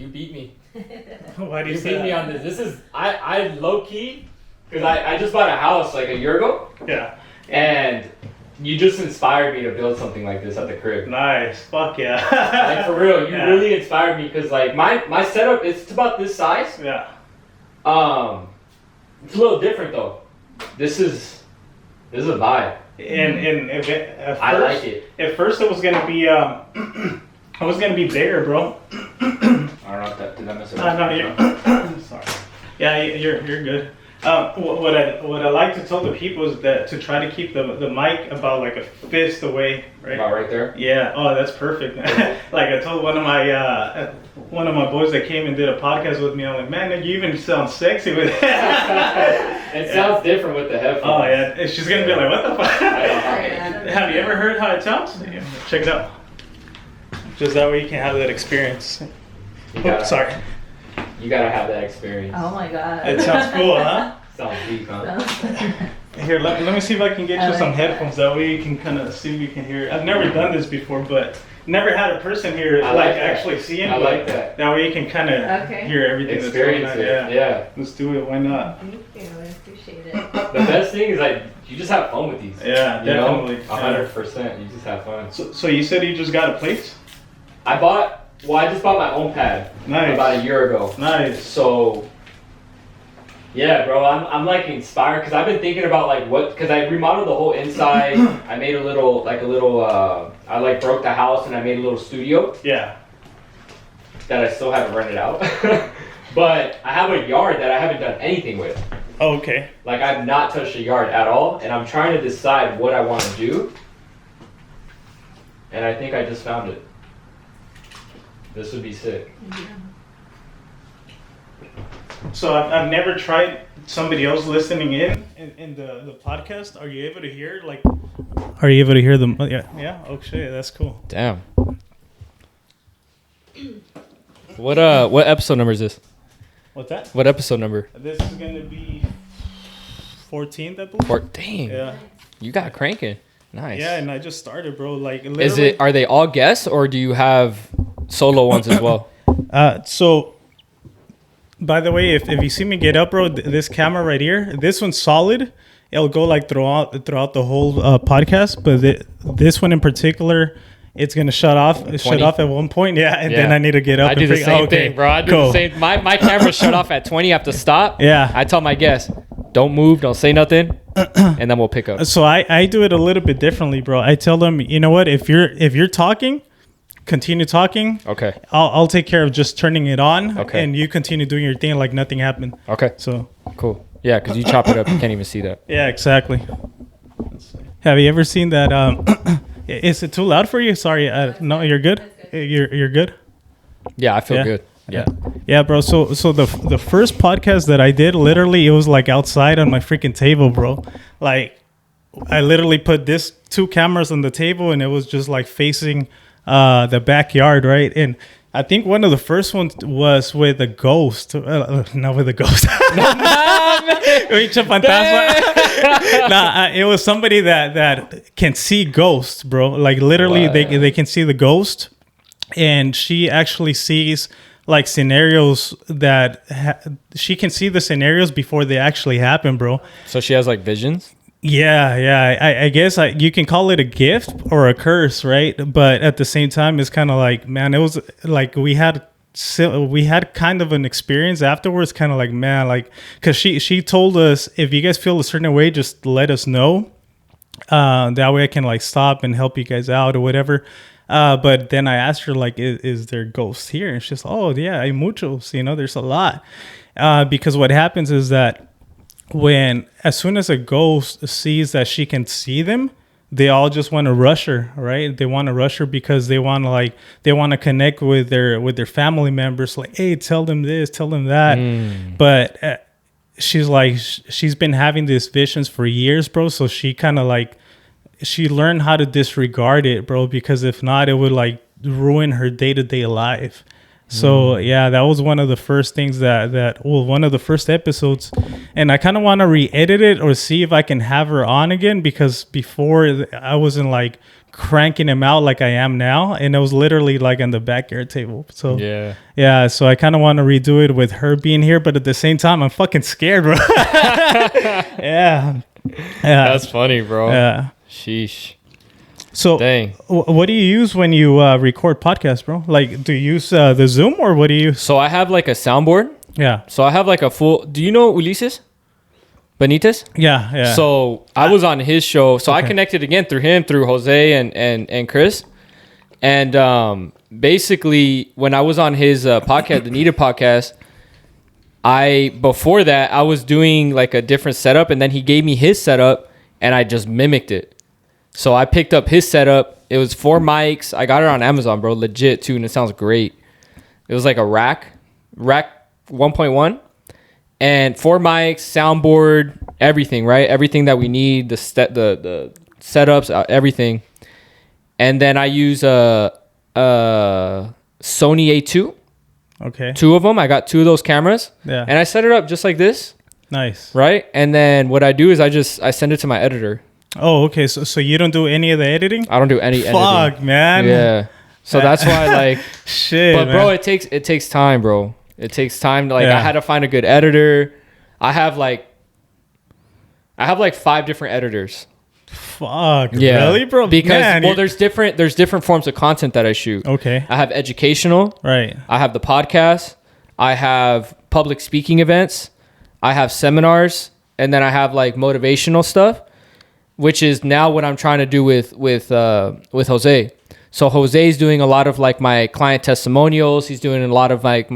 you beat me. Why do You you say beat me that? on this. This is I low key because I just bought a house like a year ago. Yeah. And you just inspired me to build something like this at the crib. Nice. Fuck yeah. Like for real, you Yeah. really inspired me because like my setup it's about this size. Yeah. It's a little different though. This is a vibe. And at first, I like it. At first, it was gonna be it was gonna be bigger, bro. I don't know if that did that mess it up. No, you're sorry. Yeah, you're good. What I like to tell the people is that to try to keep the mic about like a fist away, right? About right there. Yeah. Oh, that's perfect. Like I told one of my boys that came and did a podcast with me. I'm like, man, you even sound sexy with it. It sounds different with the headphones. Oh yeah, and she's gonna be like, what the fuck? I Have you ever heard how it sounds? Yeah, check it out. Just that way you can have that experience. gotta- Sorry. You gotta have that experience. Oh my god. It sounds cool, huh? Sounds deep, huh? Here, let me see if I can get you some headphones. That way you can kind of see if you can hear it. I've never done this before, but never had a person here I like that. actually seeing. I like that. That way you can kind of hear everything Experience that's going on. it. Yeah. Let's do it. Why not? Thank you. I appreciate it. The best thing is like you just have fun with these. Yeah, You know? definitely. 100%. You just have fun. So you said you just got a place? I just bought my own pad Nice. about a year ago. Nice. So, yeah, bro, I'm like inspired because I've been thinking about like because I remodeled the whole inside. I made a little, I like broke the house and I made a little studio Yeah. that I still haven't rented out. But I have a yard that I haven't done anything with. Oh, okay. Like I've not touched the yard at all, and I'm trying to decide what I want to do. And I think I just found it. This would be sick. So I've never tried somebody else listening in the podcast. Are you able to hear Are you able to hear them? Yeah. Oh shit, that's cool. Damn. What episode number is this? What's that? What episode number? This is gonna be 14th, I believe. Dang. Yeah. You got cranking. Nice. Yeah, and I just started, bro. Like literally. Is it? Are they all guests or do you have solo ones as well? So, by the way, if you see me get up, bro, this camera right here, this one's solid. It'll go like throughout the whole podcast, but this one in particular, it's gonna shut off at one point. Yeah, and then I need to get up. I do the same thing, bro. I do the same. My camera shut off at 20. I have to stop. Yeah. I tell my guests, don't move, don't say nothing, and then we'll pick up. So I do it a little bit differently, bro. I tell them, you know what? If you're talking, continue talking. Okay. I'll take care of just turning it on. Okay. And you continue doing your thing like nothing happened. Okay. So Cool. Yeah, because you chop it up, you can't even see that. yeah, exactly. Have you ever seen that? Is it too loud for you? Sorry. No, you're good. You're good. Yeah, I feel Yeah. good. Yeah. Yeah, bro. So the first podcast that I did, literally, it was like outside on my freaking table, bro. Like, I literally put this 2 cameras on the table, and it was just like facing the backyard, right? And I think one of the first ones was with a ghost. Not with a ghost. It was somebody that can see ghosts, bro. Like literally, they can see the ghost, and she actually sees like scenarios that she can see the scenarios before they actually happen, bro. So she has like visions? Yeah. I guess you can call it a gift or a curse, right? But at the same time, it's kind of like, man, it was like we had kind of an experience afterwards, kind of like, man, like, because she told us, if you guys feel a certain way, just let us know. That way I can like stop and help you guys out or whatever. But then I asked her, like, is there ghosts here? And she's, oh yeah, hay muchos, there's a lot. Because what happens is that as soon as a ghost sees that she can see them, they all just want to rush her, right? They want to rush her because they want to connect with their family members. Like, hey, tell them this, tell them that. But she's like, she's been having these visions for years, bro. So she kind of like, she learned how to disregard it, bro, because if not, it would like ruin her day-to-day life. So yeah, that was one of the first things one of the first episodes, and I kind of want to re-edit it or see if I can have her on again, because before I wasn't like cranking them out like I am now, and it was literally like on the backyard table. So Yeah. so I kind of want to redo it with her being here, but at the same time, I'm fucking scared, bro. Yeah. That's funny, bro. Yeah. Sheesh. So, Dang. What do you use when you record podcasts, bro? Like, do you use the Zoom, or what do you use? So I have like a soundboard. Yeah. So I have like a full. Do you know Ulises Benitez? Yeah. So I was on his show. So I Okay. connected again through him, through Jose and Chris. And basically, when I was on his podcast, the Needed podcast, before that I was doing like a different setup, and then he gave me his setup, and I just mimicked it. So I picked up his setup. It was 4 mics. I got it on Amazon, bro, legit too, and it sounds great. It was like a rack 1.1, and 4 mics, soundboard, everything, right? Everything that we need, the setups, everything. And then I use a Sony A2. Okay. 2 of them. I got 2 of those cameras. Yeah. And I set it up just like this, Nice. right? And then what I do is I send it to my editor. Oh, okay. So you don't do any of the editing? I don't do any editing. Fuck, man. Yeah. So that's why, like, Shit. but bro, man. it takes time, bro. It takes time. Like, Yeah. I had to find a good editor. I have like 5 different editors. Fuck. Yeah. Really, bro? Because Man, there's different forms of content that I shoot. Okay. I have educational. Right. I have the podcast. I have public speaking events. I have seminars, and then I have like motivational stuff, which is now what I'm trying to do with Jose. So Jose's doing a lot of like my client testimonials. He's doing a lot of like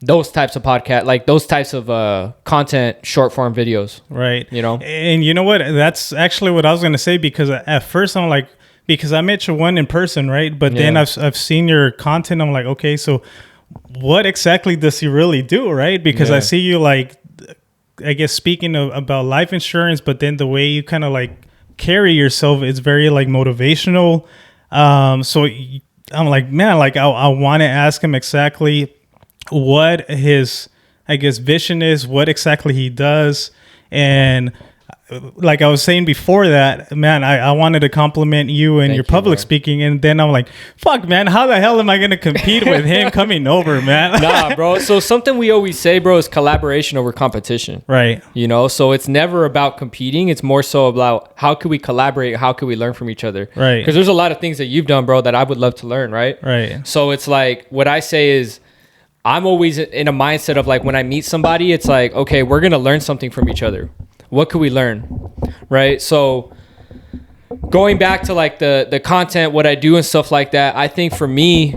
those types of podcast, like those types of content, short form videos. Right. You know? And you know what? That's actually what I was going to say, because at first I'm like, because I met you one in person, right? But then Yeah. I've seen your content. I'm like, okay, so what exactly does he really do, right? Because I Yeah. see you like, I guess, speaking about life insurance, but then the way you kind of like carry yourself is very like motivational. So I'm like, man, like I want to ask him exactly what his, I guess, vision is, what exactly he does. And like I was saying before that, man, I wanted to compliment you and Thank your you, public man. speaking. And then I'm like, fuck, man, how the hell am I going to compete with him coming over, man? Nah, bro. So something we always say, bro, is collaboration over competition. Right. You know, so it's never about competing. It's more so about how can we collaborate? How can we learn from each other? Right. Because there's a lot of things that you've done, bro, that I would love to learn, right? Right. So it's like, what I say is, I'm always in a mindset of like, when I meet somebody, it's like, okay, we're going to learn something from each other. What could we learn? Right. So going back to like the content, what I do and stuff like that, I think for me,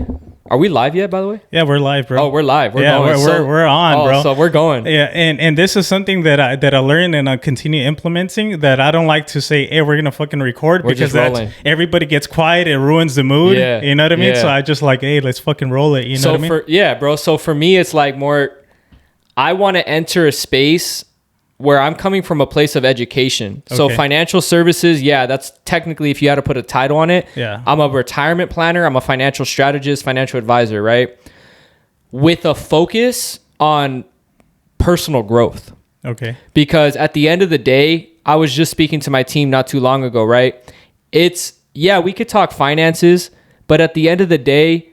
are we live yet, by the way? Yeah, we're live, bro. Oh, we're live. We're Yeah, going. we're on, bro. So we're going. Yeah, and this is something that I learned and I continue implementing, that I don't like to say, hey, we're gonna fucking record, We're because just rolling. everybody gets quiet, it ruins the mood. Yeah, You know what I mean? yeah. So I just like, hey, let's fucking roll it. You know what I mean? Bro. So for me, it's like more, I want to enter a space where I'm coming from a place of education. So Okay. financial services, yeah, that's technically, if you had to put a title on it, Yeah. I'm a retirement planner. I'm a financial strategist, financial advisor, right? With a focus on personal growth. Okay. Because at the end of the day, I was just speaking to my team not too long ago, right? We could talk finances, but at the end of the day,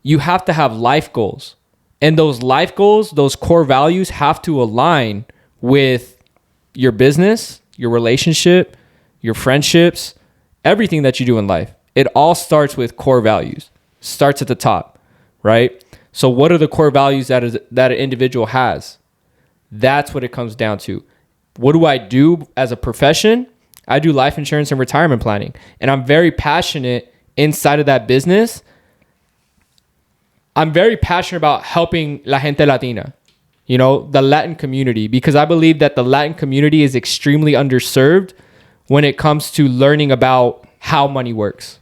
you have to have life goals. And those life goals, those core values have to align with your business, your relationship, your friendships, everything that you do in life. It all starts with core values. Starts at the top, right? So what are the core values that an individual has? That's what it comes down to. What do I do as a profession? I do life insurance and retirement planning. And I'm very passionate inside of that business. I'm very passionate about helping la gente latina, you know, the Latin community, because I believe that the Latin community is extremely underserved when it comes to learning about how money works.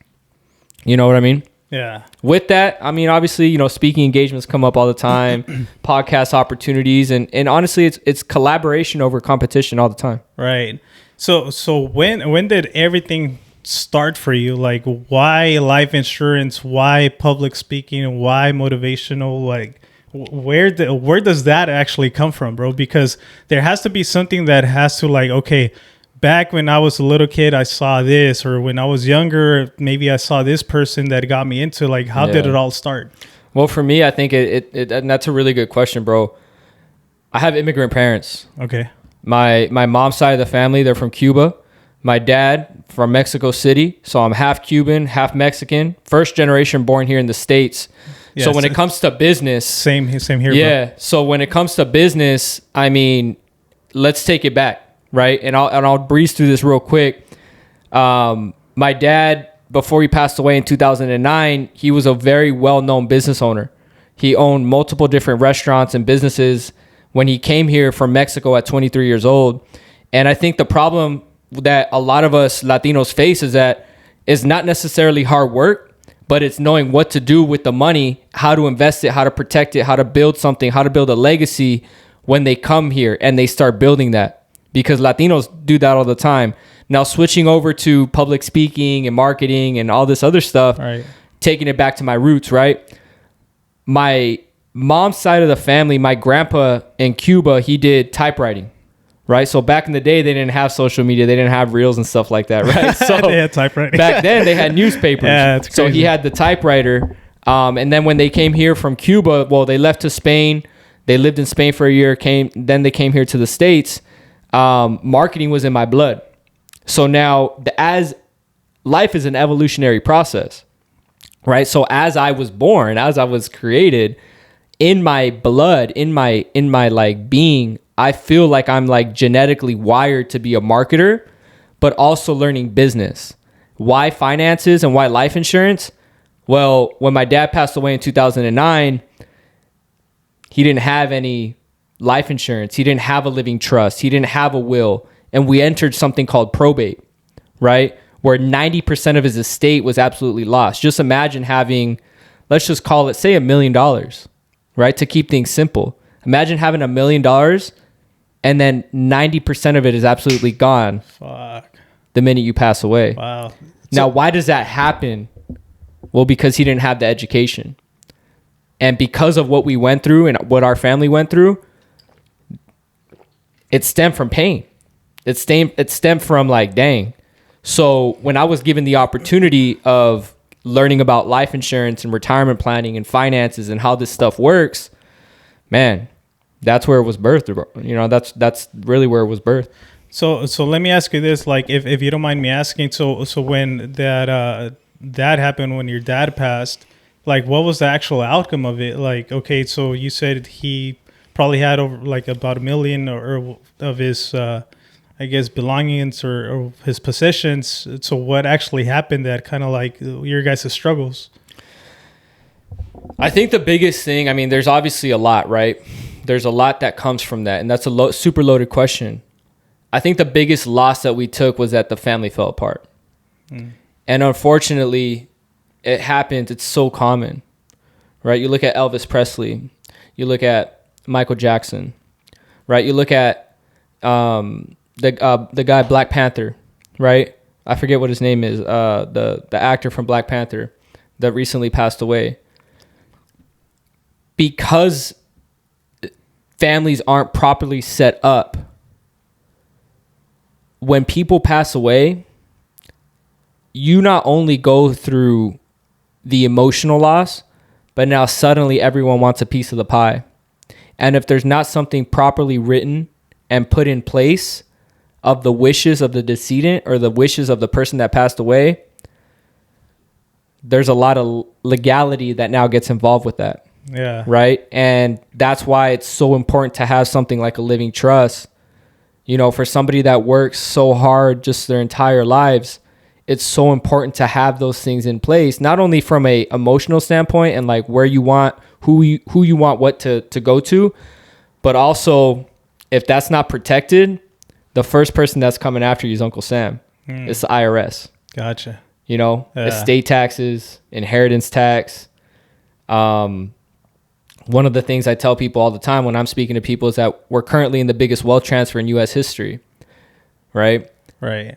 You know what I mean? Yeah. With that, I mean, obviously, you know, speaking engagements come up all the time, podcast opportunities, and honestly, it's collaboration over competition all the time. Right. So when did everything start for you? Like, why life insurance? Why public speaking? Why motivational? Like, where does that actually come from, bro? Because there has to be something that has to, like, okay, back when I was a little kid, I saw this, or when I was younger, maybe I saw this person that got me into, like, how did it all start? Well, for me, I think it and that's a really good question, bro. I have immigrant parents. Okay. My mom's side of the family, they're from Cuba. My dad from Mexico City. So I'm half Cuban, half Mexican. First generation born here in the States. Yeah, so when it comes to business. Same here, yeah. bro. So when it comes to business, I mean, let's take it back, right? And I'll breeze through this real quick. My dad, before he passed away in 2009, he was a very well-known business owner. He owned multiple different restaurants and businesses when he came here from Mexico at 23 years old. And I think the problem that a lot of us Latinos face is that it's not necessarily hard work, but it's knowing what to do with the money, how to invest it, how to protect it, how to build something, how to build a legacy when they come here and they start building that. Because Latinos do that all the time. Now, switching over to public speaking and marketing and all this other stuff, right, taking it back to my roots, right? My mom's side of the family, my grandpa in Cuba, he did typewriting, right? So back in the day, they didn't have social media. They didn't have reels and stuff like that, right? So they had typewriting. Back then, they had newspapers. Yeah, it's crazy. So he had the typewriter. And then when they came here from Cuba, well, they left to Spain. They lived in Spain for a year. Then they came here to the States. Marketing was in my blood. So now, as life is an evolutionary process, right? So as I was born, as I was created, in my blood, in my like being, I feel like I'm like genetically wired to be a marketer, but also learning business. Why finances and why life insurance? Well, when my dad passed away in 2009, he didn't have any life insurance. He didn't have a living trust. He didn't have a will. And we entered something called probate, right? Where 90% of his estate was absolutely lost. Just imagine having, let's just call it, say $1 million, right? To keep things simple. Imagine having $1 million and then 90% of it is absolutely gone. Fuck. The minute you pass away. Wow. Now, why does that happen? Well, because he didn't have the education. And because of what we went through and what our family went through, it stemmed from pain. It stemmed from like, dang. So when I was given the opportunity of learning about life insurance and retirement planning and finances and how this stuff works, man, that's where it was birthed. You know, that's really where it was birthed. So let me ask you this, like, if you don't mind me asking, so when that happened, when your dad passed, like, what was the actual outcome of it? Like, okay, so you said he probably had over like about $1 million or of his, I guess, belongings or his possessions. So what actually happened that kind of like your guys' struggles? I think the biggest thing, I mean, there's obviously a lot, right? There's a lot that comes from that. And that's a super loaded question. I think the biggest loss that we took was that the family fell apart. And unfortunately, it happens. It's so common, right? You look at Elvis Presley. You look at Michael Jackson, right? You look at the guy Black Panther, right? I forget what his name is. The actor from Black Panther that recently passed away. Because families aren't properly set up, when people pass away, you not only go through the emotional loss, but now suddenly everyone wants a piece of the pie. And if there's not something properly written and put in place of the wishes of the decedent or the wishes of the person that passed away, there's a lot of legality that now gets involved with that. Yeah. Right. And that's why it's so important to have something like a living trust. You know, for somebody that works so hard just their entire lives, it's so important to have those things in place, not only from a emotional standpoint and like where you want, who you want what to go to, but also if that's not protected, the first person that's coming after you is Uncle Sam. It's the IRS. Gotcha. You know, estate taxes, inheritance tax. One of the things I tell people all the time when I'm speaking to people is that we're currently in the biggest wealth transfer in U.S. history, right? Right.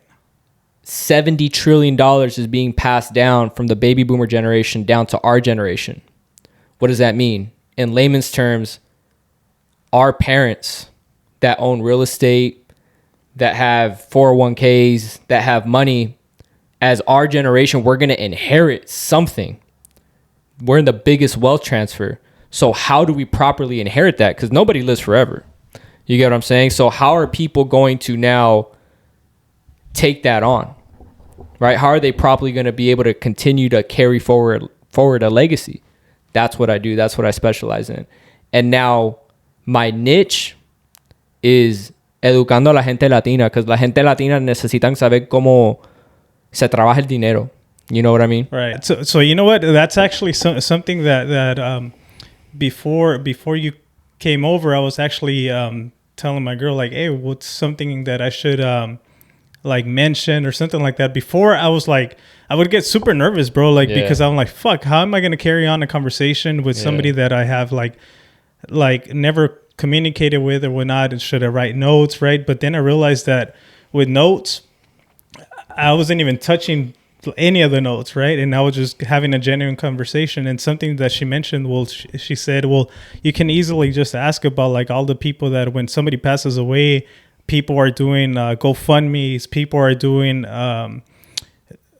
$70 trillion is being passed down from the baby boomer generation down to our generation. What does that mean? In layman's terms, our parents that own real estate, that have 401ks, that have money, as our generation, we're going to inherit something. We're in the biggest wealth transfer. So how do we properly inherit that? Because nobody lives forever. You get what I'm saying? So how are people going to now take that on? Right? How are they properly going to be able to continue to carry forward a legacy? That's what I do. That's what I specialize in. And now my niche is educando a la gente latina, because la gente latina necesitan saber cómo se trabaja el dinero. You know what I mean? Right. So you know what? That's actually something that before you came over, I was actually telling my girl, like, hey, what's something that I should like mention or something like that. Before, I was like, I would get super nervous, bro, like because I'm like, fuck, how am I gonna carry on a conversation with somebody that I have like never communicated with or whatnot, and should I write notes, right? But then I realized that with notes, I wasn't even touching any of the notes, right? And I was just having a genuine conversation. And something that she mentioned, well, she said, well, you can easily just ask about like all the people that when somebody passes away, people are doing GoFundMe's, people are doing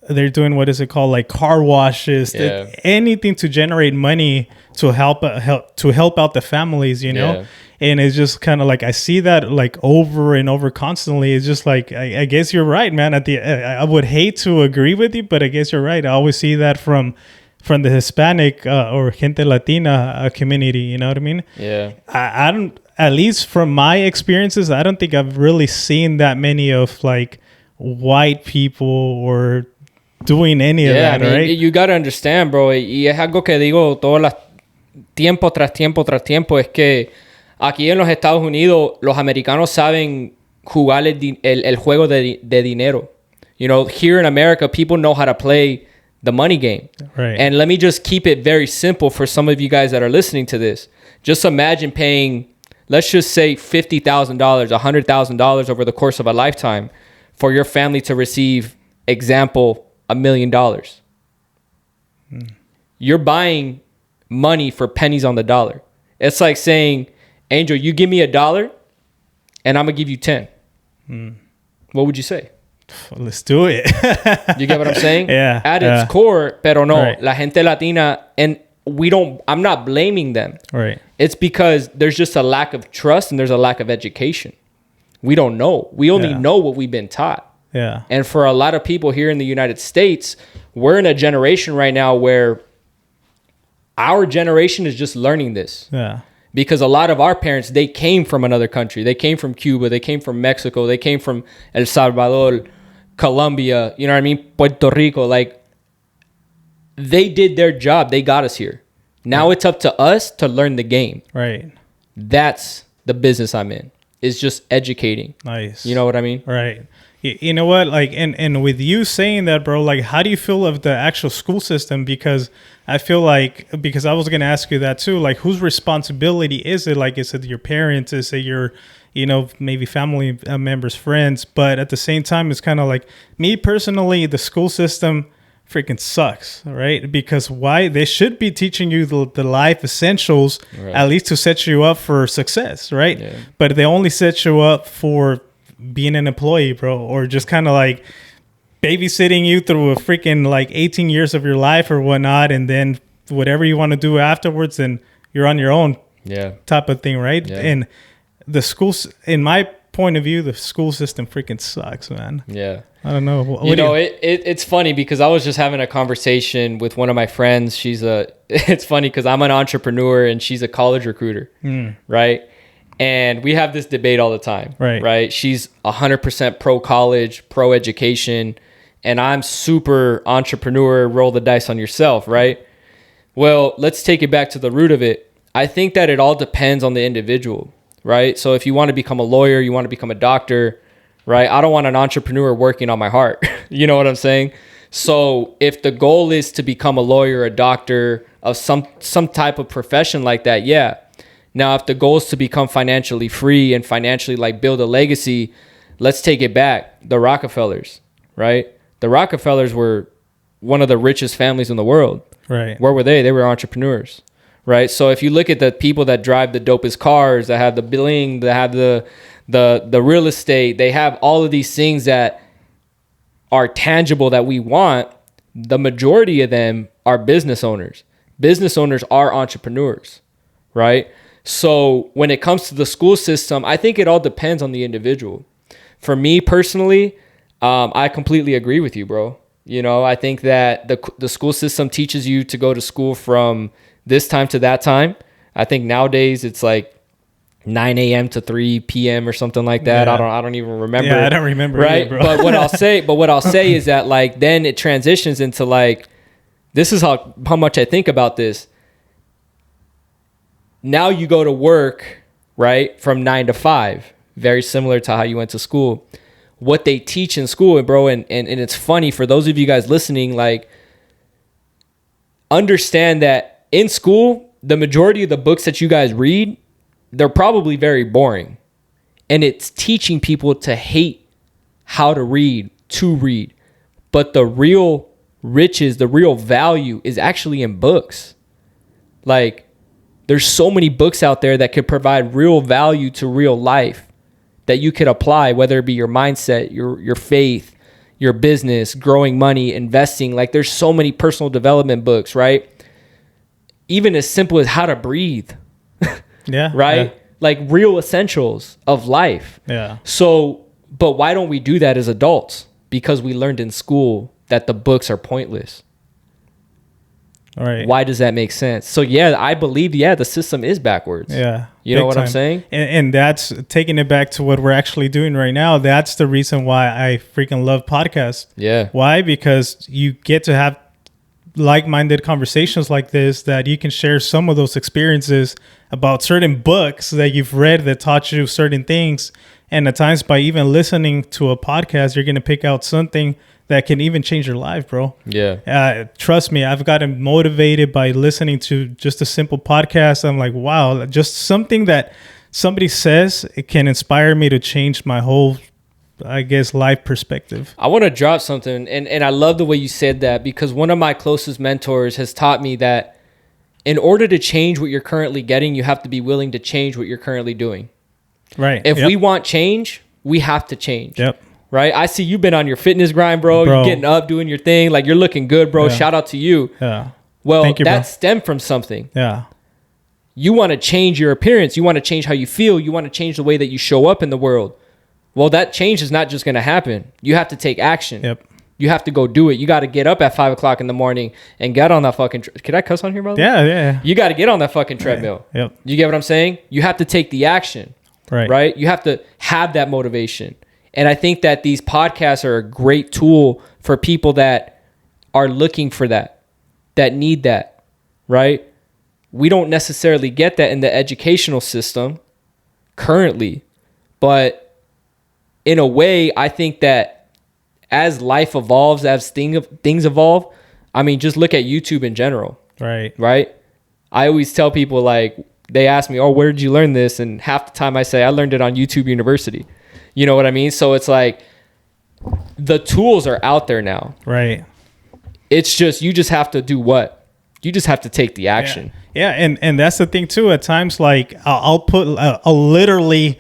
they're doing, what is it called, like car washes, anything to generate money to help out the families, you know. And it's just kind of like, I see that like over and over constantly. It's just like, I guess you're right, man. I would hate to agree with you, but I guess you're right. I always see that from the Hispanic or gente Latina community. You know what I mean? Yeah. I don't, at least from my experiences, I don't think I've really seen that many of like white people or doing any of that, right? You got to understand, bro. Y es algo que digo tiempo tras tiempo tras tiempo, es que aquí en los Estados Unidos, los americanos saben jugar el juego de dinero. You know, here in America, people know how to play the money game. Right. And let me just keep it very simple for some of you guys that are listening to this. Just imagine paying, let's just say $50,000, $100,000 over the course of a lifetime for your family to receive, example, $1 million. You're buying money for pennies on the dollar. It's like saying, Angel, you give me $1 and I'm gonna give you 10. What would you say? Let's do it. You get what I'm saying? Yeah. At its core, pero no, right. La gente latina, and I'm not blaming them. Right. It's because there's just a lack of trust and there's a lack of education. We don't know. We only know what we've been taught. Yeah. And for a lot of people here in the United States, we're in a generation right now where our generation is just learning this. Yeah. Because a lot of our parents, they came from another country. They came from Cuba. They came from Mexico. They came from El Salvador, Colombia, you know what I mean? Puerto Rico. Like, they did their job. They got us here. Now it's up to us to learn the game. Right. That's the business I'm in. It's just educating. Nice. You know what I mean? Right. You know what? Like, and with you saying that, bro, like, how do you feel of the actual school system? Because I feel like, because I was going to ask you that too, like, whose responsibility is it? Like, is it your parents? Is it your, you know, maybe family members, friends? But at the same time, it's kind of like, me personally, the school system freaking sucks, right? Because why? They should be teaching you the life essentials, right, at least to set you up for success, right? Yeah. But they only set you up for being an employee, bro, or just kind of like babysitting you through a freaking like 18 years of your life or whatnot, and then whatever you want to do afterwards, then you're on your own, type of thing, right? Yeah. And the schools, in my point of view, the school system freaking sucks, man. Yeah. I don't know. It's funny because I was just having a conversation with one of my friends. It's funny because I'm an entrepreneur and she's a college recruiter, right? And we have this debate all the time, right? She's 100% pro college, pro education, and I'm super entrepreneur, roll the dice on yourself, right? Well, let's take it back to the root of it. I think that it all depends on the individual, right? So if you want to become a lawyer, you want to become a doctor, right? I don't want an entrepreneur working on my heart. You know what I'm saying? So if the goal is to become a lawyer, a doctor, of some type of profession like that, yeah. Now, if the goal is to become financially free and financially like build a legacy, let's take it back. The Rockefellers, right? The Rockefellers were one of the richest families in the world. Right. Where were they? They were entrepreneurs, right? So if you look at the people that drive the dopest cars, that have the bling, that have the the real estate. They have all of these things that are tangible that we want. The majority of them are business owners. Business owners are entrepreneurs, right? So when it comes to the school system, I think it all depends on the individual. For me personally, I completely agree with you, bro. You know, I think that the school system teaches you to go to school from this time to that time. I think nowadays it's like 9 a.m. to 3 p.m. or something like that. Yeah. I don't even remember. Yeah, I don't remember right? either, bro. But what I'll say is that like then it transitions into like, this is how much I think about this. Now you go to work, right, from 9 to 5, very similar to how you went to school. What they teach in school, bro, and it's funny for those of you guys listening, like, understand that in school, the majority of the books that you guys read, they're probably very boring. And it's teaching people to hate how to read. But the real riches, the real value is actually in books. Like, there's so many books out there that could provide real value to real life that you could apply, whether it be your mindset, your faith, your business, growing money, investing. Like, there's so many personal development books, right? Even as simple as how to breathe. Yeah. Right? Yeah. Like real essentials of life. Yeah. So, but why don't we do that as adults? Because we learned in school that the books are pointless. All right. Why does that make sense? So yeah, I believe, the system is backwards. Yeah. You know big what I'm time. saying? And that's taking it back to what we're actually doing right now. That's the reason why I freaking love podcasts. Yeah. Why? Because you get to have like-minded conversations like this, that you can share some of those experiences about certain books that you've read that taught you certain things. And at times, by even listening to a podcast, you're going to pick out something that can even change your life, bro. Yeah. Trust me, I've gotten motivated by listening to just a simple podcast. I'm like, wow, just something that somebody says, it can inspire me to change my whole, I guess, life perspective. I want to drop something, and I love the way you said that, because one of my closest mentors has taught me that in order to change what you're currently getting, you have to be willing to change what you're currently doing. Right. If we want change, we have to change. Yep. Right? I see you've been on your fitness grind, bro. You're getting up, doing your thing. Like, you're looking good, bro. Yeah. Shout out to you. Yeah. Well, Thank you, that bro. stemmed from something. Yeah. You want to change your appearance. You want to change how you feel. You want to change the way that you show up in the world. Well, that change is not just going to happen. You have to take action. Yep. You have to go do it. You got to get up at 5 o'clock in the morning and get on that fucking... Can I cuss on here, brother? Yeah. You got to get on that fucking treadmill. Yep. You get what I'm saying? You have to take the action. Right? You have to have that motivation. And I think that these podcasts are a great tool for people that are looking for that need that, right? We don't necessarily get that in the educational system currently. But in a way, I think that as life evolves, as things evolve, I mean, just look at YouTube in general. Right? I always tell people, like, they ask me, oh, where did you learn this? And half the time I say, I learned it on YouTube University. You know what I mean? So it's like, the tools are out there now. Right. It's just, you just have to do what? You just have to take the action. Yeah. And that's the thing too. At times, like, I'll literally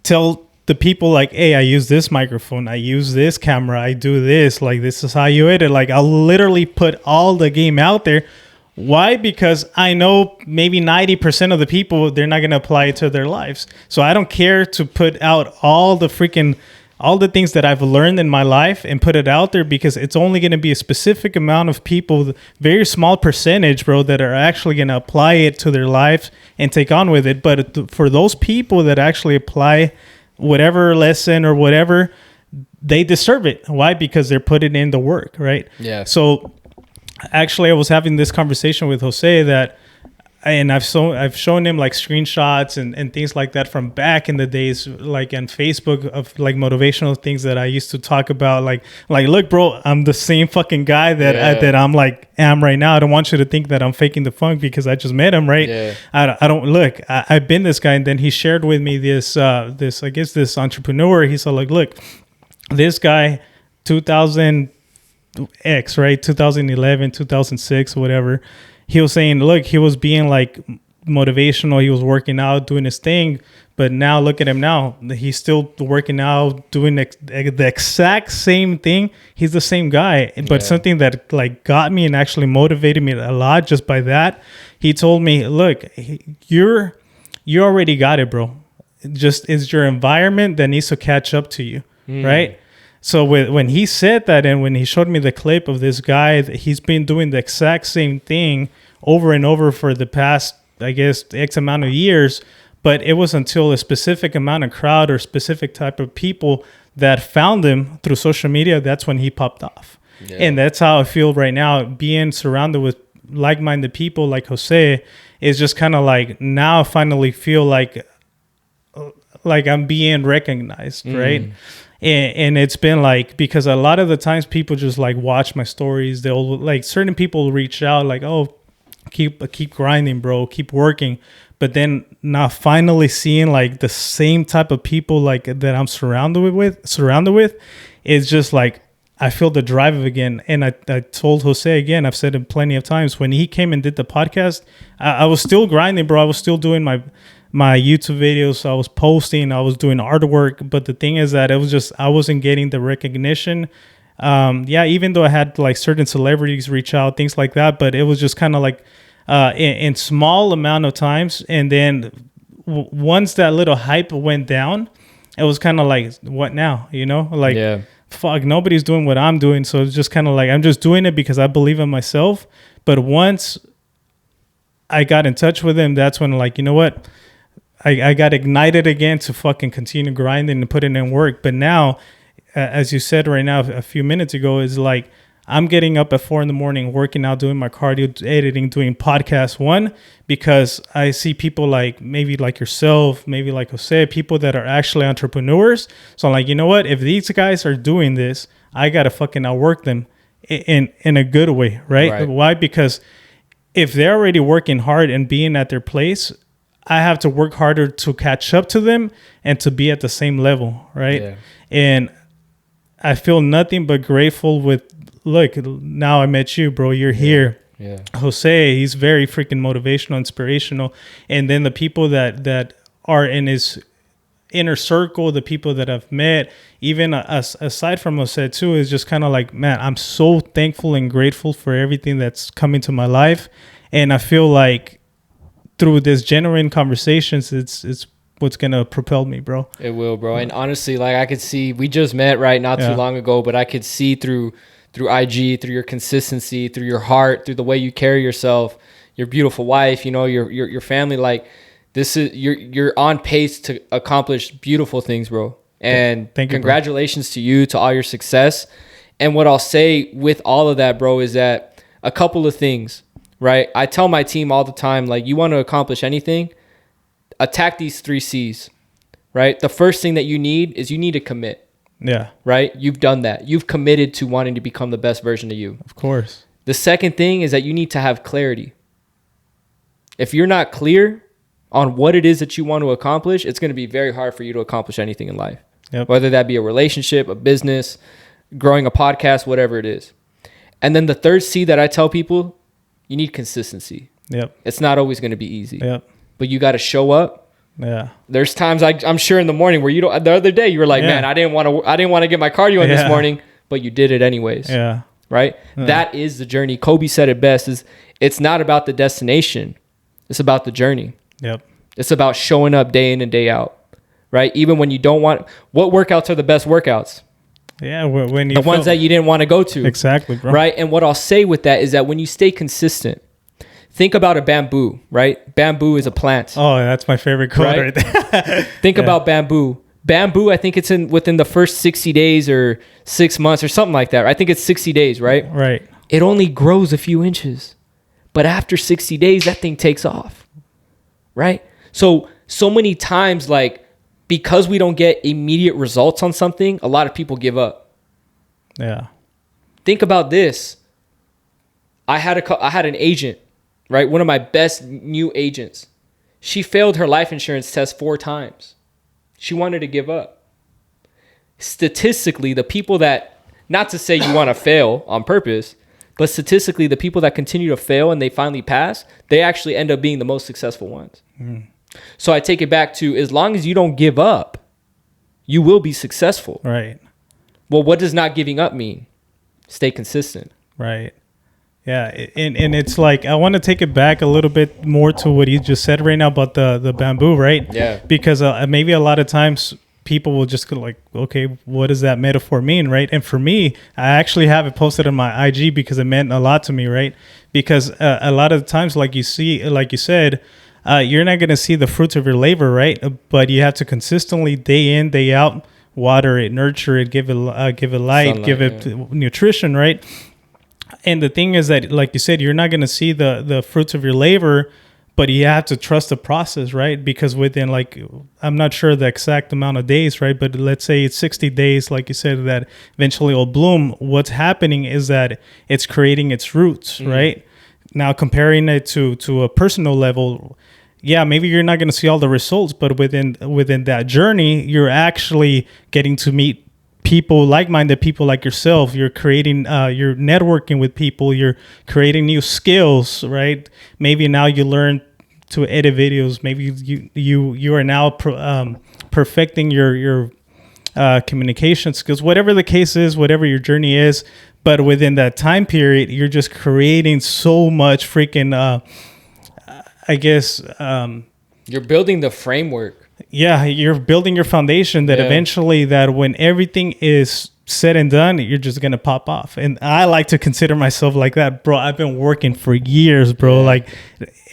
tell the people, like, hey, I use this microphone, I use this camera, I do this, like, this is how you edit. Like, I'll literally put all the game out there. Why? Because I know maybe 90% of the people, they're not going to apply it to their lives. So I don't care to put out all the things that I've learned in my life and put it out there, because it's only going to be a specific amount of people, very small percentage, bro, that are actually going to apply it to their lives and take on with it. But for those people that actually apply whatever lesson or whatever, they deserve it. Why? Because they're putting in the work, right? Yeah. So actually, I was having this conversation with Jose and I've shown him like screenshots and things like that from back in the days, like on Facebook, of like motivational things that I used to talk about. Like look, bro, I'm the same fucking guy that I'm like am right now. I don't want you to think that I'm faking the funk because I just met him, right? Yeah. I don't look. I've been this guy, and then he shared with me this I guess this entrepreneur. He said, like, look, this guy, 2000. X, right? 2011, 2006, whatever. He was saying, look, he was being like motivational. He was working out, doing his thing. But now look at him now. He's still working out, doing the exact same thing. He's the same guy. But something that like got me and actually motivated me a lot just by that, he told me, look, you already got it, bro. It's your environment that needs to catch up to you, right? So when he said that, and when he showed me the clip of this guy, he's been doing the exact same thing over and over for the past, I guess, X amount of years. But it was until a specific amount of crowd or specific type of people that found him through social media, that's when he popped off. Yeah. And that's how I feel right now, being surrounded with like-minded people like Jose is just kind of like, now I finally feel like I'm being recognized, right? And it's been like, because a lot of the times people just like watch my stories. They'll like, certain people reach out like, oh, keep grinding, bro, keep working. But then now finally seeing like the same type of people like that I'm surrounded with is just like, I feel the drive again. And I told Jose again, I've said it plenty of times, when he came and did the podcast, I was still grinding, bro. I was still doing my YouTube videos. I was posting, I was doing artwork. But the thing is that it was just, I wasn't getting the recognition. Even though I had like certain celebrities reach out, things like that, but it was just kind of like, in small amount of times. And then once that little hype went down, it was kind of like, what now? You know, like, fuck, nobody's doing what I'm doing. So it's just kind of like, I'm just doing it because I believe in myself. But once I got in touch with him, that's when like, you know what? I got ignited again to fucking continue grinding and putting in work. But now, as you said right now, a few minutes ago, is like, I'm getting up at 4 a.m, working out, doing my cardio, editing, doing podcast. One, because I see people like maybe like yourself, maybe like Jose, people that are actually entrepreneurs. So I'm like, you know what? If these guys are doing this, I got to fucking outwork them in a good way, right? Why? Because if they're already working hard and being at their place, I have to work harder to catch up to them and to be at the same level, right? Yeah. And I feel nothing but grateful with, look, now I met you, bro. You're here. Yeah. Jose, he's very freaking motivational, inspirational. And then the people that are in his inner circle, the people that I've met, even aside from Jose too, is just kind of like, man, I'm so thankful and grateful for everything that's come into my life. And I feel like through this genuine conversations, it's what's gonna propel me, bro. It will, bro. And honestly, like I could see, we just met not too long ago, but I could see through IG, through your consistency, through your heart, through the way you carry yourself, your beautiful wife, you know, your family, like this is, you're on pace to accomplish beautiful things, bro. And Thank you, congratulations to you, to all your success. And what I'll say with all of that, bro, is that a couple of things, right? I tell my team all the time, like, you want to accomplish anything, attack these 3 C's, right? The first thing that you need is you need to commit. Yeah. Right? You've done that. You've committed to wanting to become the best version of you. Of course. The second thing is that you need to have clarity. If you're not clear on what it is that you want to accomplish, it's going to be very hard for you to accomplish anything in life. Yep. Whether that be a relationship, a business, growing a podcast, whatever it is. And then the third C that I tell people, you need consistency. Yep. It's not always going to be easy. Yep. But you got to show up. Yeah. There's times I'm sure in the morning where you don't. The other day you were like, man, I didn't want to get my cardio in this morning, but you did it anyways. Yeah. Right. Yeah. That is the journey. Kobe said it best: is it's not about the destination, it's about the journey. Yep. It's about showing up day in and day out. Right. Even when you don't want. What workouts are the best workouts? Yeah. When you the ones that you didn't want to go to. Exactly, bro. Right. And what I'll say with that is that when you stay consistent. Think about a bamboo, right? Bamboo is a plant. Oh, that's my favorite quote right there. Think about bamboo. Bamboo, I think it's within the first 60 days or 6 months or something like that. I think it's 60 days, right? Right. It only grows a few inches. But after 60 days, that thing takes off, right? So many times, like, because we don't get immediate results on something, a lot of people give up. Yeah. Think about this. I had an agent. Right? One of my best new agents. She failed her life insurance test 4 times. She wanted to give up. Statistically, the people that, not to say you want to fail on purpose, But statistically, the people that continue to fail and they finally pass, they actually end up being the most successful ones. So I take it back to, as long as you don't give up, you will be successful. Right. Well, what does not giving up mean? Stay consistent. Right. Yeah. And it's like, I want to take it back a little bit more to what you just said right now about the bamboo, right? Yeah. Because maybe a lot of times people will just go like, okay, what does that metaphor mean, right? And for me, I actually have it posted on my IG because it meant a lot to me, right? Because a lot of the times, like you said, you're not going to see the fruits of your labor, right? But you have to consistently, day in, day out, water it, nurture it, give it light, Sunlight, give it nutrition, right? And the thing is that, like you said, you're not going to see the fruits of your labor, but you have to trust the process, right? Because within, like, I'm not sure the exact amount of days, right? But let's say it's 60 days, like you said, that eventually it'll bloom. What's happening is that it's creating its roots, right? Now, comparing it to a personal level, yeah, maybe you're not going to see all the results, but within that journey, you're actually getting to meet people, like-minded people like yourself. You're creating, you're networking with people. You're creating new skills, right? Maybe now you learn to edit videos. Maybe you are now perfecting your communication skills. Whatever the case is, whatever your journey is, but within that time period, you're just creating so much freaking. I guess You're building the framework. Yeah, you're building your foundation that eventually, that when everything is said and done, you're just gonna pop off. And I like to consider myself like that, bro. I've been working for years, bro. Like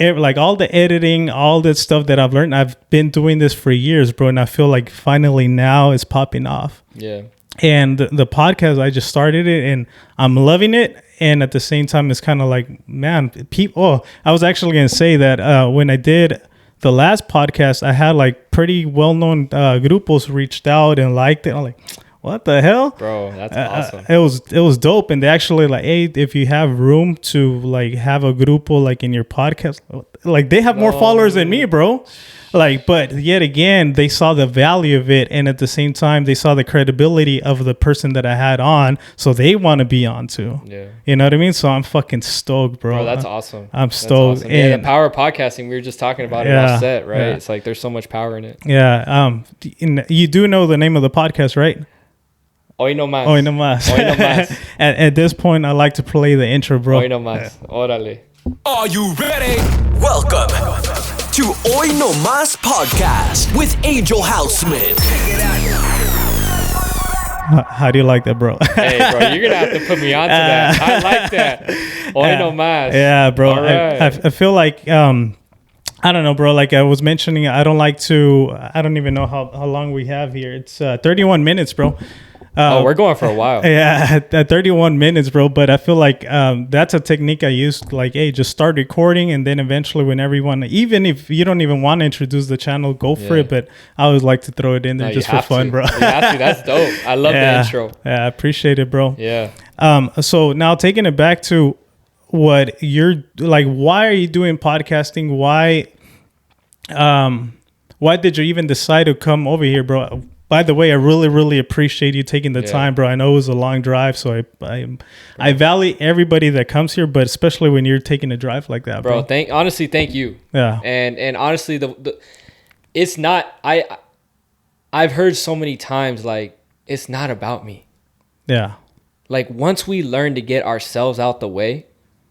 all the editing, all that stuff that I've learned, I've been doing this for years, bro. And I feel like finally now it's popping off. Yeah. And the podcast, I just started it and I'm loving it. And at the same time, it's kind of like, man, people. Oh, I was actually gonna say that when I did the last podcast, I had like pretty well-known grupos reached out and liked it. I'm like, what the hell, bro? That's awesome. It was dope, and they actually like, hey, if you have room to like have a grupo like in your podcast, like they have more followers than me, bro. Like, but yet again, they saw the value of it, and at the same time, they saw the credibility of the person that I had on, so they want to be on too. Yeah, you know what I mean. So I'm fucking stoked, bro. Bro, that's awesome. I'm stoked. Awesome. Yeah, the power of podcasting. We were just talking about it off set, right? Yeah. It's like there's so much power in it. Yeah. You do know the name of the podcast, right? Hoy Nomas. Hoy Nomas. Hoy Nomas. At this point, I like to play the intro, bro. Hoy Nomas. Órale. Are you ready? Welcome to Hoy Nomas Podcast with Angel Houseman. How do you like that, bro? Hey, bro, you're gonna have to put me onto that. I like that. Hoy Nomas. Yeah, bro. All right. I feel like I don't know, bro. Like I was mentioning, I don't even know how long we have here. It's 31 minutes, bro. We're going for a while. Yeah, at 31 minutes, bro. But I feel like that's a technique I used. Like, hey, just start recording, and then eventually, whenever you want to, even if you don't even want to introduce the channel, go for it. But I always like to throw it in there just for fun, bro. You have to. That's dope. I love the intro. Yeah, I appreciate it, bro. Yeah. So now taking it back to what you're like, why are you doing podcasting? Why did you even decide to come over here, bro? By the way, I really, really appreciate you taking the time, bro. I know it was a long drive, so I value everybody that comes here, but especially when you're taking a drive like that, bro. Honestly, thank you. Yeah. And honestly, it's not. I've heard so many times like it's not about me. Yeah. Like once we learn to get ourselves out the way,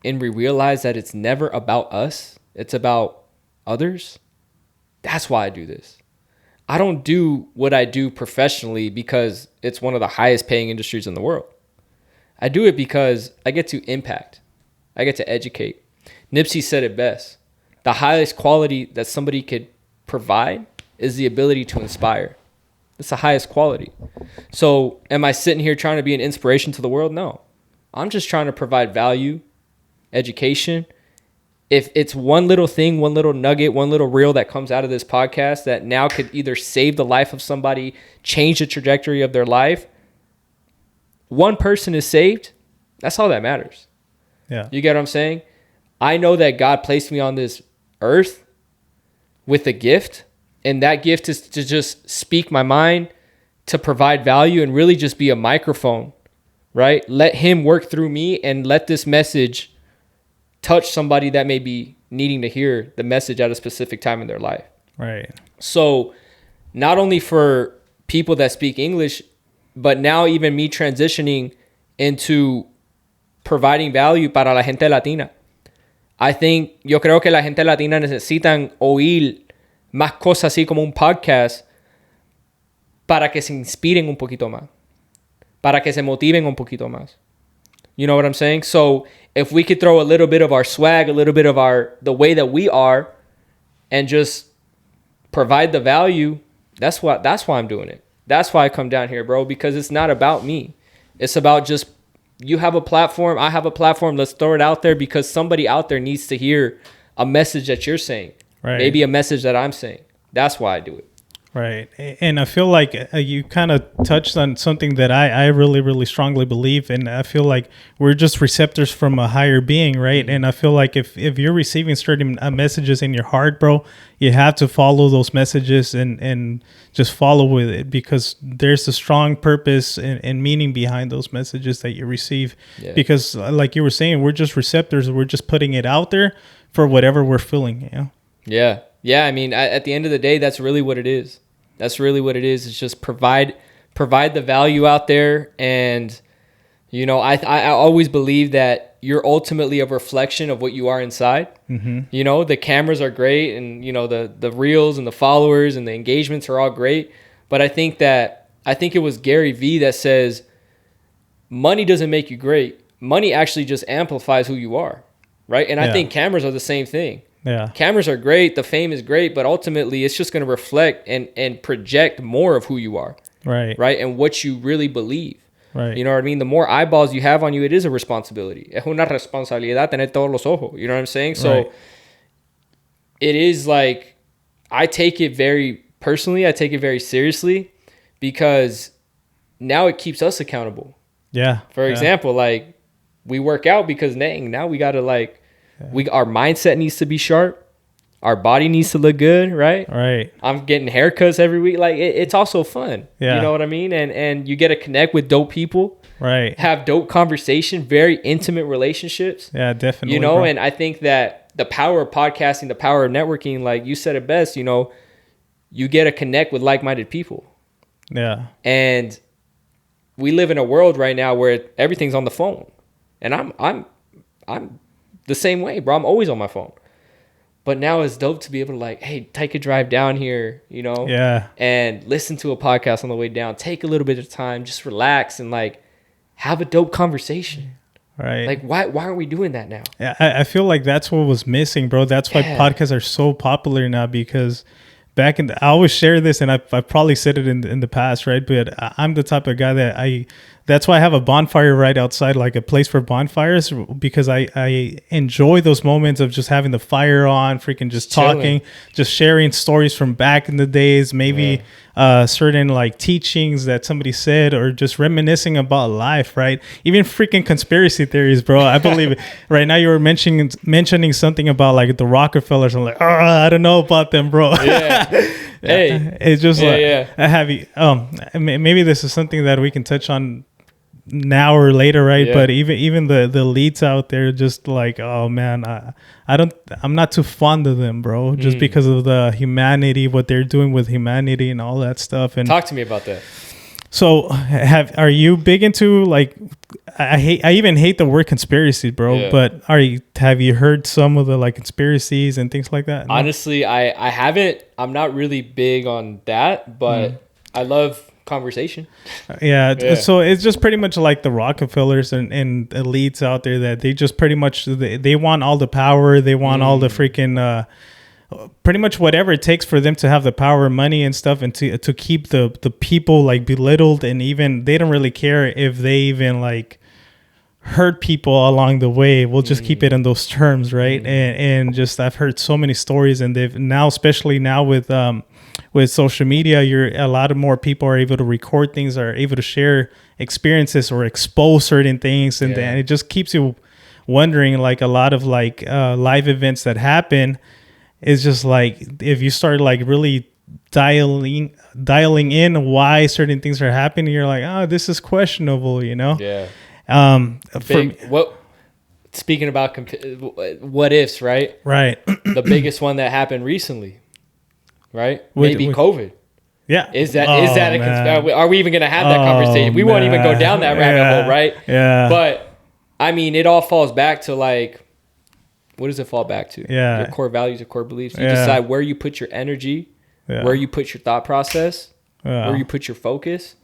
and we realize that it's never about us, it's about others. That's why I do this. I don't do what I do professionally because it's one of the highest paying industries in the world. I do it because I get to impact. I get to educate. Nipsey said it best. The highest quality that somebody could provide is the ability to inspire. It's the highest quality. So am I sitting here trying to be an inspiration to the world? No. I'm just trying to provide value, education. If it's one little thing, one little nugget, one little reel that comes out of this podcast that now could either save the life of somebody, change the trajectory of their life, one person is saved, that's all that matters. Yeah. You get what I'm saying? I know that God placed me on this earth with a gift, and that gift is to just speak my mind, to provide value, and really just be a microphone right? Let him work through me and let this message touch somebody that may be needing to hear the message at a specific time in their life. Right. So not only for people that speak English, but now even me transitioning into providing value para la gente latina. Yo creo que la gente latina necesitan oír más cosas así como un podcast para que se inspiren un poquito más, para que se motiven un poquito más. You know what I'm saying? So if we could throw a little bit of our swag, a little bit of the way that we are, and just provide the value, that's why I'm doing it. That's why I come down here, bro, because it's not about me. It's about just, you have a platform, I have a platform, let's throw it out there because somebody out there needs to hear a message that you're saying. Right. Maybe a message that I'm saying. That's why I do it. Right. And I feel like you kind of touched on something that I really, really strongly believe. And I feel like we're just receptors from a higher being, right? And I feel like if you're receiving certain messages in your heart, bro, you have to follow those messages and just follow with it because there's a strong purpose and meaning behind those messages that you receive. Yeah. Because like you were saying, we're just receptors. We're just putting it out there for whatever we're feeling, you know? Yeah. Yeah, I mean, at the end of the day, that's really what it is. That's really what it is. It's just provide the value out there. And, you know, I always believe that you're ultimately a reflection of what you are inside. Mm-hmm. You know, the cameras are great and, you know, the reels and the followers and the engagements are all great. But I think it was Gary Vee that says, money doesn't make you great. Money actually just amplifies who you are, right? And I think cameras are the same thing. Yeah. Cameras are great. The fame is great, but ultimately it's just going to reflect and project more of who you are. Right. Right. And what you really believe. Right. You know what I mean? The more eyeballs you have on you, it is a responsibility. Es una responsabilidad tener todos los ojos. You know what I'm saying? So it is like, I take it very personally. I take it very seriously because now it keeps us accountable. Yeah. For example, like we work out because now we got to like, our mindset needs to be sharp. Our body needs to look good, right? Right. I'm getting haircuts every week. Like it's also fun. Yeah. You know what I mean? And you get to connect with dope people. Right. Have dope conversation, very intimate relationships. Yeah, definitely. You know, bro. And I think that the power of podcasting, the power of networking, like you said it best, you know, you get to connect with like-minded people. Yeah. And we live in a world right now where everything's on the phone. And I'm the same way, bro. I'm always on my phone. But now it's dope to be able to like, hey, take a drive down here, you know? Yeah. And listen to a podcast on the way down. Take a little bit of time, just relax and like have a dope conversation. Right. Like why aren't we doing that now? Yeah, I feel like that's what was missing, bro. That's why podcasts are so popular now because I always share this and I've probably said it in the past, right? But I'm the type of guy that's why I have a bonfire right outside, like a place for bonfires, because I enjoy those moments of just having the fire on, freaking just talking, just sharing stories from back in the days, maybe certain like teachings that somebody said, or just reminiscing about life, right? Even freaking conspiracy theories, bro. I believe it. Right now you were mentioning something about like the Rockefellers. I'm like, I don't know about them, bro. Yeah. Hey, it's just maybe this is something that we can touch on now or later, right? Yeah. But even the elites out there, just like, oh man, I'm not too fond of them, bro. Just because of the humanity, what they're doing with humanity and all that stuff. And talk to me about that. So are you big into like, I even hate the word conspiracy, bro, but have you heard some of the like conspiracies and things like that? No? Honestly, I haven't. I'm not really big on that, but I love conversation. Yeah. So it's just pretty much like the Rockefellers and elites out there that they just pretty much, they want all the power. They want all the freaking, pretty much whatever it takes for them to have the power, money and stuff, and to keep the people like belittled, and even they don't really care if they even like hurt people along the way. We'll just keep it in those terms, right? And just I've heard so many stories, and they've now, especially now with social media, a lot of more people are able to record things, are able to share experiences or expose certain things, and then it just keeps you wondering, like a lot of like live events that happen. It's just like if you start like really dialing in why certain things are happening, you're like, oh, this is questionable, you know? Yeah. Speaking about what ifs, right? Right. The biggest one that happened recently, right? Maybe COVID. Yeah. Is that a conspiracy? Are we even going to have that conversation? We won't even go down that rabbit hole, right? Yeah. But I mean, it all falls back to like, what does it fall back to? Yeah. Your core values, your core beliefs. You decide where you put your energy, where you put your thought process, where you put your focus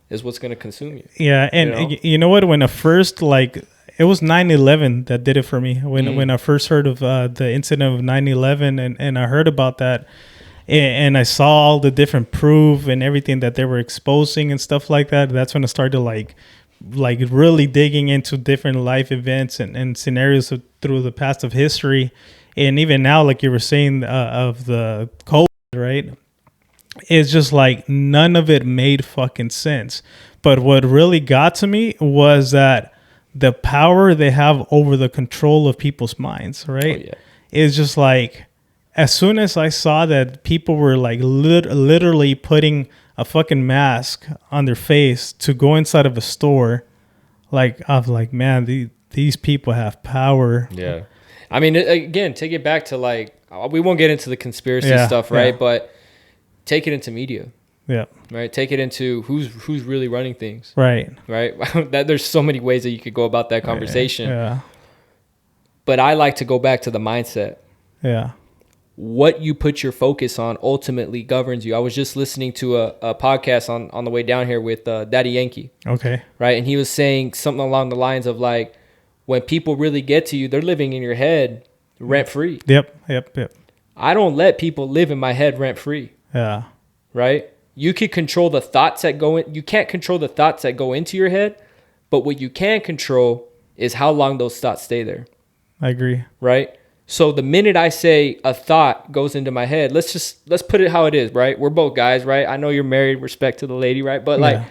is what's going to consume you. Yeah. And you know what? When I first it was 9/11 that did it for me. When I first heard of the incident of 9/11 and I heard about that, and I saw all the different proof and everything that they were exposing and stuff like that. That's when I started like really digging into different life events and scenarios through the past of history. And even now, like you were saying of the COVID, right? It's just like none of it made fucking sense. But what really got to me was that the power they have over the control of people's minds, right? Oh, yeah. It's just like, as soon as I saw that people were like literally putting a fucking mask on their face to go inside of a store, like I was like, man, these people have power. Yeah. I mean, again, take it back to like, we won't get into the conspiracy stuff, right? Yeah. But take it into media. Yeah. Right. Take it into who's really running things. Right. Right. There's so many ways that you could go about that conversation. Yeah. But I like to go back to the mindset. Yeah. What you put your focus on ultimately governs you. I was just listening to a podcast on the way down here with Daddy Yankee. Okay. Right. And he was saying something along the lines of like, when people really get to you, they're living in your head rent free. Yep. I don't let people live in my head rent free. Yeah. Right. You can control the thoughts that go in. You can't control the thoughts that go into your head, but what you can control is how long those thoughts stay there. I agree. Right. So the minute I say a thought goes into my head, let's put it how it is, right? We're both guys, right? I know you're married, respect to the lady, right? But like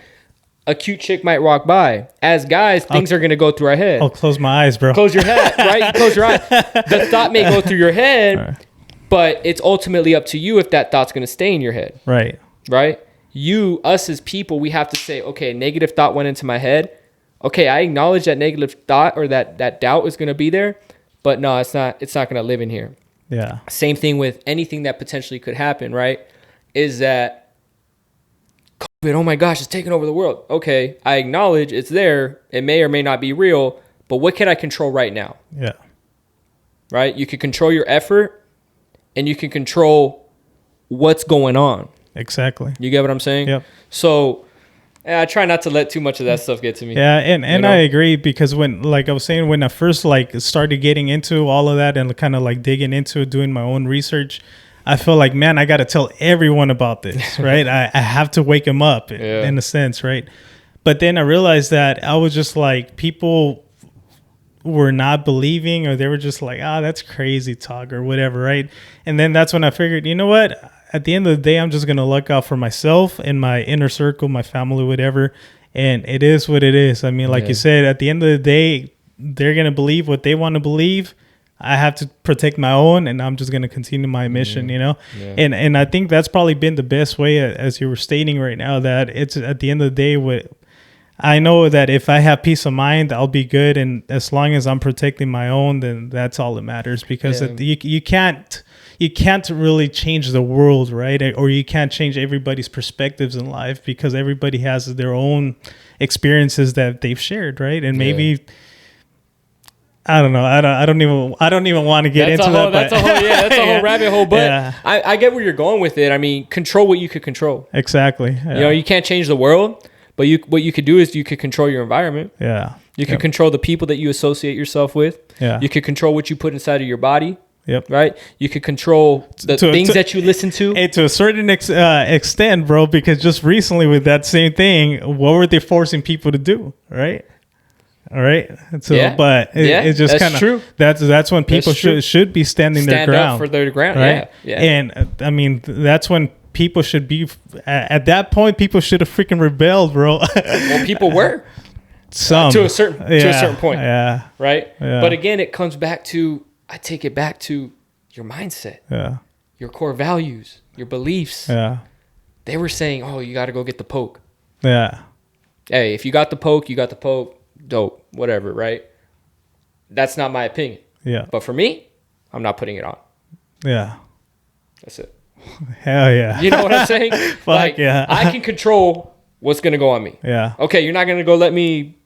a cute chick might walk by. As guys, things are going to go through our head. I'll close my eyes, bro. Close your head, right? You close your eyes. The thought may go through your head, but it's ultimately up to you if that thought's going to stay in your head. Right. Right? Us as people, we have to say, okay, a negative thought went into my head. Okay, I acknowledge that negative thought or that doubt is going to be there. But no, it's not going to live in here. Yeah. Same thing with anything that potentially could happen, right? Is that COVID, oh my gosh, it's taking over the world. Okay, I acknowledge it's there. It may or may not be real, but what can I control right now? Yeah. Right? You can control your effort and you can control what's going on. Exactly. You get what I'm saying? Yep. So I try not to let too much of that stuff get to me. Yeah, and I agree, because when, like I was saying, when I first started getting into all of that and kind of like digging into doing my own research, I feel like, man, I got to tell everyone about this, right? I have to wake them up in a sense, right? But then I realized that I was just like, people were not believing, or they were just like, that's crazy talk or whatever, right? And then that's when I figured, you know what? At the end of the day, I'm just going to look out for myself and my inner circle, my family, whatever. And it is what it is. I mean, like you said, at the end of the day, they're going to believe what they want to believe. I have to protect my own, and I'm just going to continue my mission, you know? Yeah. And I think that's probably been the best way, as you were stating right now, that it's at the end of the day, I know that if I have peace of mind, I'll be good. And as long as I'm protecting my own, then that's all that matters, because you can't really change the world, right? Or you can't change everybody's perspectives in life, because everybody has their own experiences that they've shared, right? And maybe I don't know. I don't even want to get into that. That's a whole rabbit hole. But I get where you're going with it. I mean, control what you could control. Exactly. Yeah. You know, you can't change the world, but what you could do is you could control your environment. Yeah. You could control the people that you associate yourself with. Yeah. You could control what you put inside of your body. Yep. Right. You could control the things that you listen to. And to a certain extent, bro, because just recently with that same thing, what were they forcing people to do? Right. All right. So, but it's just kind of true. That's when people should be standing their ground. Stand up for their ground. Right? Yeah. And I mean, that's when people should be, at that point, people should have freaking rebelled, bro. Well, people were. To a certain point. Yeah. Right. Yeah. But again, it comes back to, I take it back to your mindset. Yeah. Your core values, your beliefs. Yeah. They were saying, oh, you got to go get the poke. Yeah. Hey, if you got the poke, you got the poke. dope, whatever, right? That's not my opinion. Yeah. But for me, I'm not putting it on. Yeah. That's it. Hell yeah. You know what I'm saying? Fuck yeah. I can control what's going to go on me. Yeah. Okay, you're not going to go let me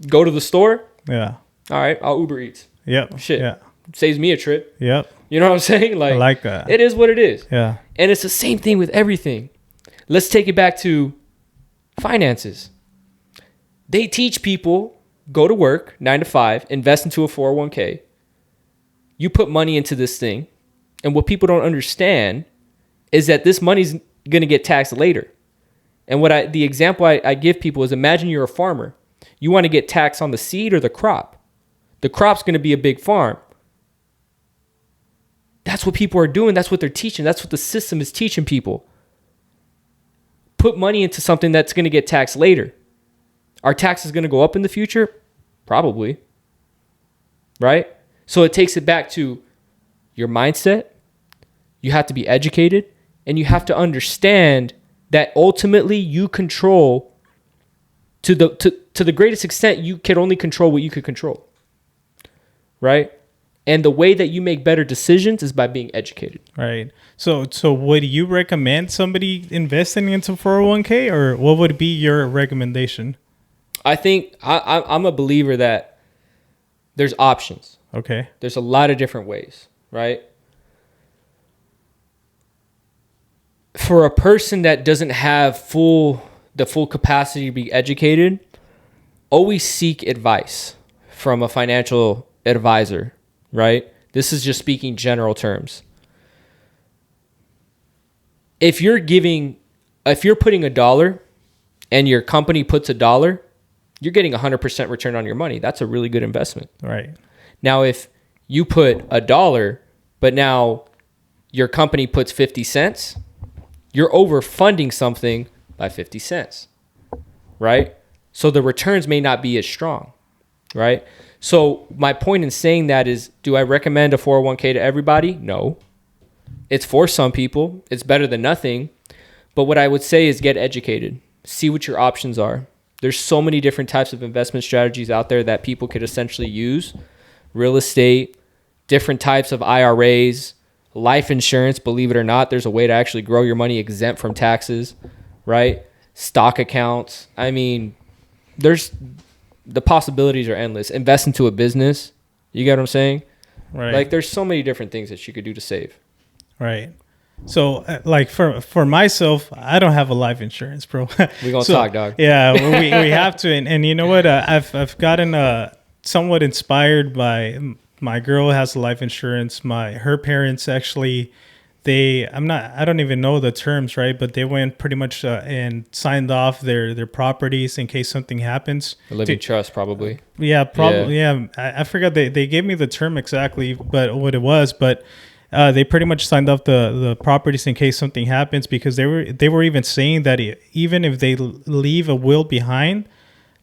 go to the store? Yeah. All right, I'll Uber Eats. Yep. Shit. Yeah. Saves me a trip. Yep. You know what I'm saying? I like that. It is what it is. Yeah. And it's the same thing with everything. Let's take it back to finances. They teach people, go to work, 9 to 5, invest into a 401k. You put money into this thing. And what people don't understand is that this money's going to get taxed later. And the example I give people is, imagine you're a farmer. You want to get taxed on the seed or the crop. The crop's going to be a big farm. That's what people are doing. That's what they're teaching. That's what the system is teaching people. Put money into something that's going to get taxed later. Are taxes going to go up in the future? Probably. Right? So it takes it back to your mindset. You have to be educated, and you have to understand that ultimately you control to the greatest extent. You can only control what you could control. Right? And the way that you make better decisions is by being educated. Right. So would you recommend somebody investing into 401k, or what would be your recommendation? I think I'm a believer that there's options. Okay. There's a lot of different ways, right? For a person that doesn't have the full capacity to be educated, always seek advice from a financial advisor, right? This is just speaking general terms. If you're putting $1 and your company puts $1, you're getting 100% return on your money. That's a really good investment. Right. Now, if you put $1, but now your company puts 50 cents, you're overfunding something by 50 cents, right? So the returns may not be as strong, right? So my point in saying that is, do I recommend a 401k to everybody? No. It's for some people. It's better than nothing. But what I would say is get educated. See what your options are. There's so many different types of investment strategies out there that people could essentially use. Real estate, different types of IRAs, life insurance. Believe it or not, there's a way to actually grow your money exempt from taxes, right? Stock accounts. I mean, the possibilities are endless. Invest into a business. You get what I'm saying? Right. Like, there's so many different things that you could do to save. Right. So, like for myself, I don't have a life insurance, bro. We gonna talk, dog. Yeah, we have to, and you know what? I've gotten somewhat inspired by my girl has life insurance. Her parents actually, I don't even know the terms, right? But they went pretty much and signed off their properties in case something happens. A living trust, probably. Yeah, probably. Yeah, I forgot they gave me the term exactly, but what it was, but. They pretty much signed off the properties in case something happens, because they were even saying that even if they leave a will behind,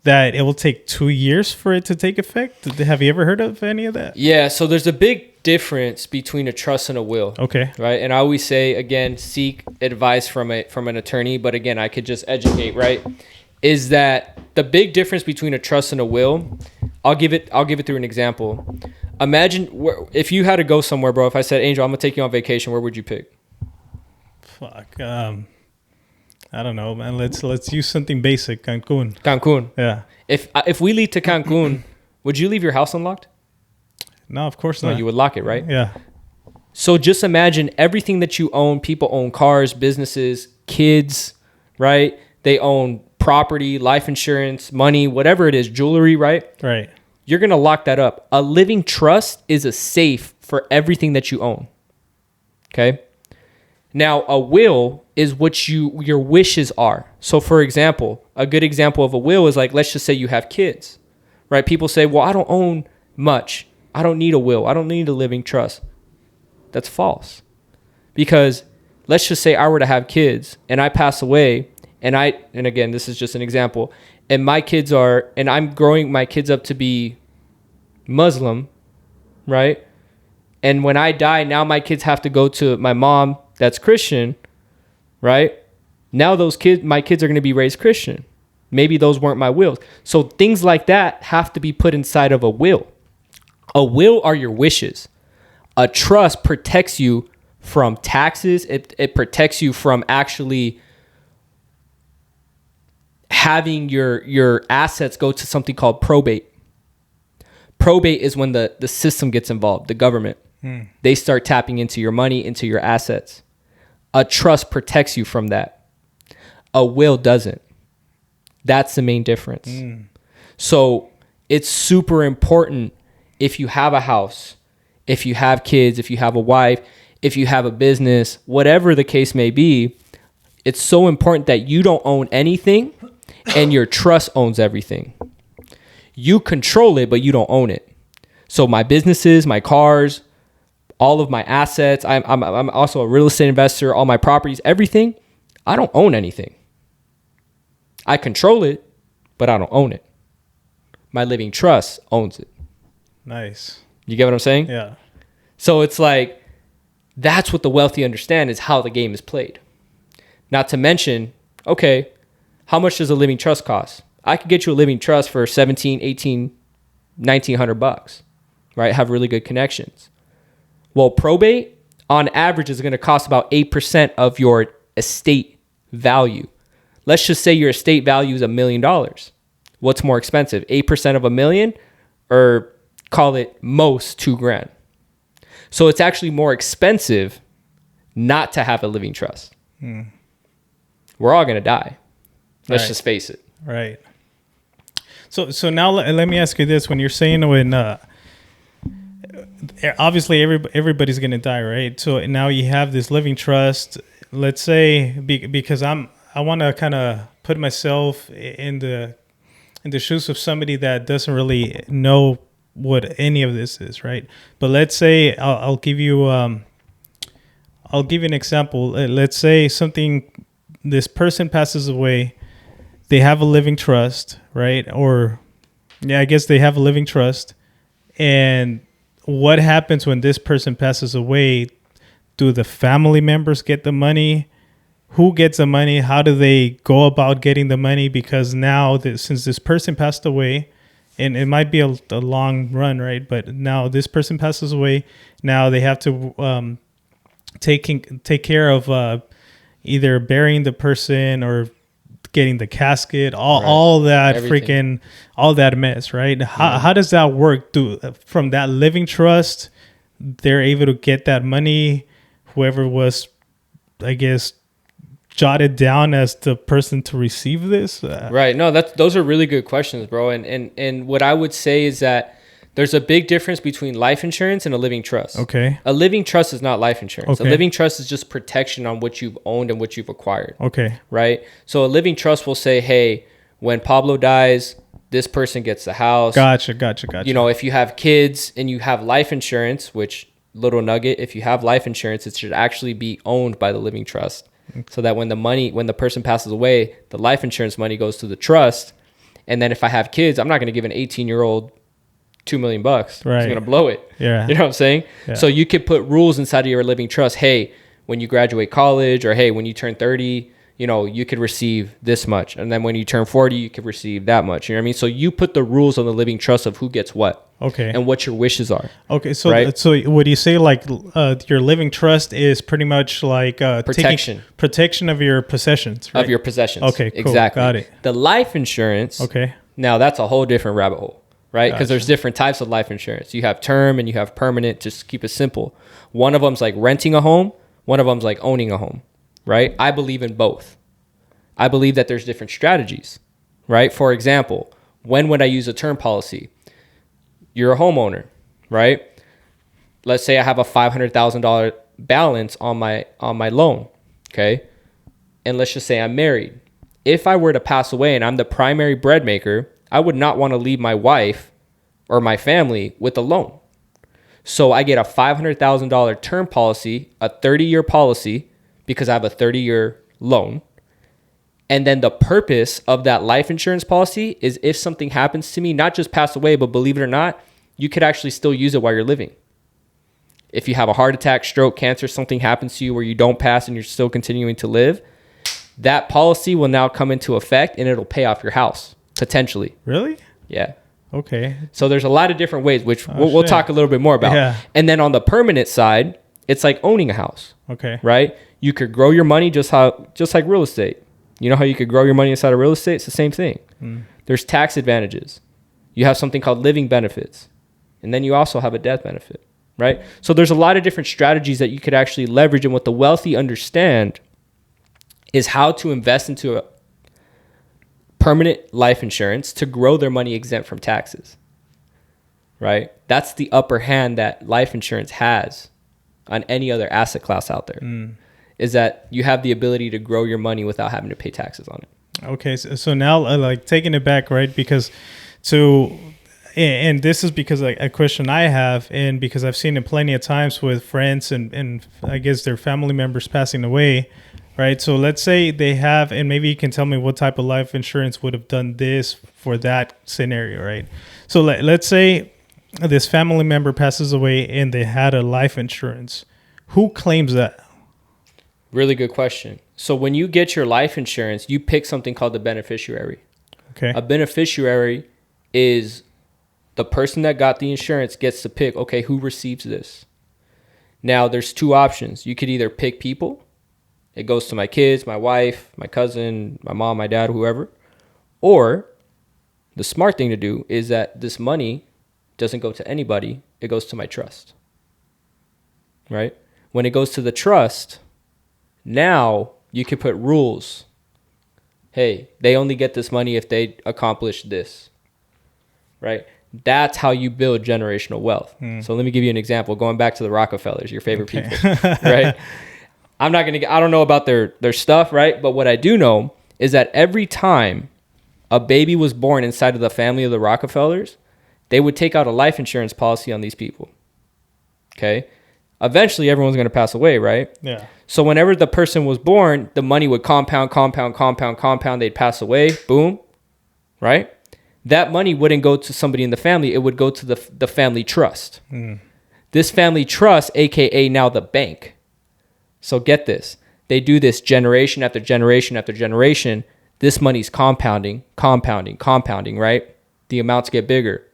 that it will take 2 years for it to take effect. Have you ever heard of any of that? Yeah, so there's a big difference between a trust and a will. Okay. Right? And I always say, again, seek advice from an attorney, but again, I could just educate, right? Is that the big difference between a trust and a will? I'll give it through an example. Imagine if you had to go somewhere, bro. If I said, Angel, I'm gonna take you on vacation, where would you pick? Fuck. I don't know, man. Let's use something basic. Cancun. Cancun. Yeah. If we leave to Cancun, would you leave your house unlocked? No, of course No, not. you would lock it, right? Yeah. So just imagine everything that you own. People own cars, businesses, kids, right? They own property, life insurance, money, whatever it is, jewelry, right? Right. You're going to lock that up. A living trust is a safe for everything that you own. Okay? Now, a will is what your wishes are. So, for example, a good example of a will is like, let's just say you have kids, right? People say, well, I don't own much. I don't need a will. I don't need a living trust. That's false. Because let's just say I were to have kids and I pass away, and again, this is just an example, and I'm growing my kids up to be Muslim, right? And when I die, now my kids have to go to my mom that's Christian, right? Now my kids are going to be raised Christian. Maybe those weren't my wills. So things like that have to be put inside of a will. A will are your wishes. A trust protects you from taxes. It protects you from actually having your assets go to something called probate. Probate is when the system gets involved, the government. They start tapping into your money, into your assets. A trust protects you from that. A will doesn't. That's the main difference. So it's super important if you have a house, if you have kids, if you have a wife, if you have a business, whatever the case may be, it's so important that you don't own anything and your trust owns everything. You control it, but you don't own it. So my businesses, my cars, all of my assets, I'm also a real estate investor, all my properties, everything, I don't own anything. I control it, but I don't own it. My living trust owns it. Nice. You get what I'm saying? Yeah. So it's like, that's what the wealthy understand is how the game is played. Not to mention, okay, how much does a living trust cost? I could get you a living trust for 17, 18, 1900 bucks, right? Have really good connections. Well, probate on average is going to cost about 8% of your estate value. Let's just say your estate value is $1 million. What's more expensive, 8% of $1 million, or call it most $2,000? So it's actually more expensive not to have a living trust. We're all going to die. Let's just face it. Right. So now let me ask you this: when you're saying when obviously everybody's going to die, right? So now you have this living trust. Let's say because I want to kind of put myself in the shoes of somebody that doesn't really know what any of this is, right? But let's say I'll give you an example. Let's say this person passes away. They have a living trust, right? Or I guess they have a living trust. And what happens when this person passes away? Do the family members get the money? Who gets the money? How do they go about getting the money? Because now, since this person passed away, and it might be a long run, right? But now this person passes away. Now they have to take care of either burying the person or getting the casket, all that Everything. all that mess, right? How does that work? From that living trust, they're able to get that money, whoever was, I guess, jotted down as the person to receive this? Right. No, those are really good questions, bro. And what I would say is that there's a big difference between life insurance and a living trust. Okay. A living trust is not life insurance. Okay. A living trust is just protection on what you've owned and what you've acquired. Okay. Right? So a living trust will say, hey, when Pablo dies, this person gets the house. Gotcha. You know, if you have kids and you have life insurance, which little nugget, if you have life insurance, it should actually be owned by the living trust. So that when the person passes away, the life insurance money goes to the trust. And then if I have kids, I'm not going to give an 18-year-old $2 million. Right. He's going to blow it. Yeah. You know what I'm saying? Yeah. So you could put rules inside of your living trust. Hey, when you graduate college, or hey, when you turn 30, you know, you could receive this much. And then when you turn 40, you could receive that much. You know what I mean? So you put the rules on the living trust of who gets what. Okay. And what your wishes are. Okay. So, right? So would you say like your living trust is pretty much like protection of your possessions, right? Of your possessions. Okay. Cool. Exactly. Got it. The life insurance. Okay. Now that's a whole different rabbit hole. Right? Because Gotcha. there's different types of life insurance. You have term and you have permanent. Just keep it simple. One of them's like renting a home. One of them's like owning a home. Right? I believe in both. I believe that there's different strategies. Right? For example, when would I use a term policy? You're a homeowner. Right? Let's say I have a $500,000 balance on my loan. Okay? And let's just say I'm married. If I were to pass away and I'm the primary bread maker, I would not want to leave my wife or my family with a loan. So I get a $500,000 term policy, a 30-year policy, because I have a 30-year loan. And then the purpose of that life insurance policy is if something happens to me, not just pass away, but believe it or not, you could actually still use it while you're living. If you have a heart attack, stroke, cancer, something happens to you where you don't pass and you're still continuing to live, that policy will now come into effect and it'll pay off your house potentially. Really? Yeah. Okay. So there's a lot of different ways, which we'll talk a little bit more about. Yeah. And then on the permanent side, it's like owning a house. Okay. Right? You could grow your money just like real estate. You know how you could grow your money inside of real estate? It's the same thing. There's tax advantages. You have something called living benefits. And then you also have a death benefit, right? So there's a lot of different strategies that you could actually leverage. And what the wealthy understand is how to invest into a permanent life insurance to grow their money exempt from taxes, right? That's the upper hand that life insurance has on any other asset class out there, is that you have the ability to grow your money without having to pay taxes on it. Okay. So now like taking it back, right? Because and this is because like a question I have, and because I've seen it plenty of times with friends and I guess their family members passing away, right? So let's say they have, and maybe you can tell me what type of life insurance would have done this for that scenario, right? So let's say this family member passes away and they had a life insurance. Who claims that? Really good question. So when you get your life insurance, you pick something called the beneficiary. Okay. A beneficiary is the person that got the insurance gets to pick, okay, who receives this? Now, there's two options. You could either pick people. It goes to my kids, my wife, my cousin, my mom, my dad, whoever. Or the smart thing to do is that this money doesn't go to anybody. It goes to my trust, right? When it goes to the trust, now you can put rules. Hey, they only get this money if they accomplish this, right? That's how you build generational wealth. So let me give you an example. Going back to the Rockefellers, your favorite people, right? I don't know about their stuff, right? But what I do know is that every time a baby was born inside of the family of the Rockefellers, they would take out a life insurance policy on these people. Okay? Eventually, everyone's going to pass away, right? Yeah. So whenever the person was born, the money would compound. They'd pass away. Boom. Right? That money wouldn't go to somebody in the family. It would go to the family trust. This family trust, a.k.a. now the bank. So get this. They do this generation after generation after generation. This money's compounding, right? The amounts get bigger.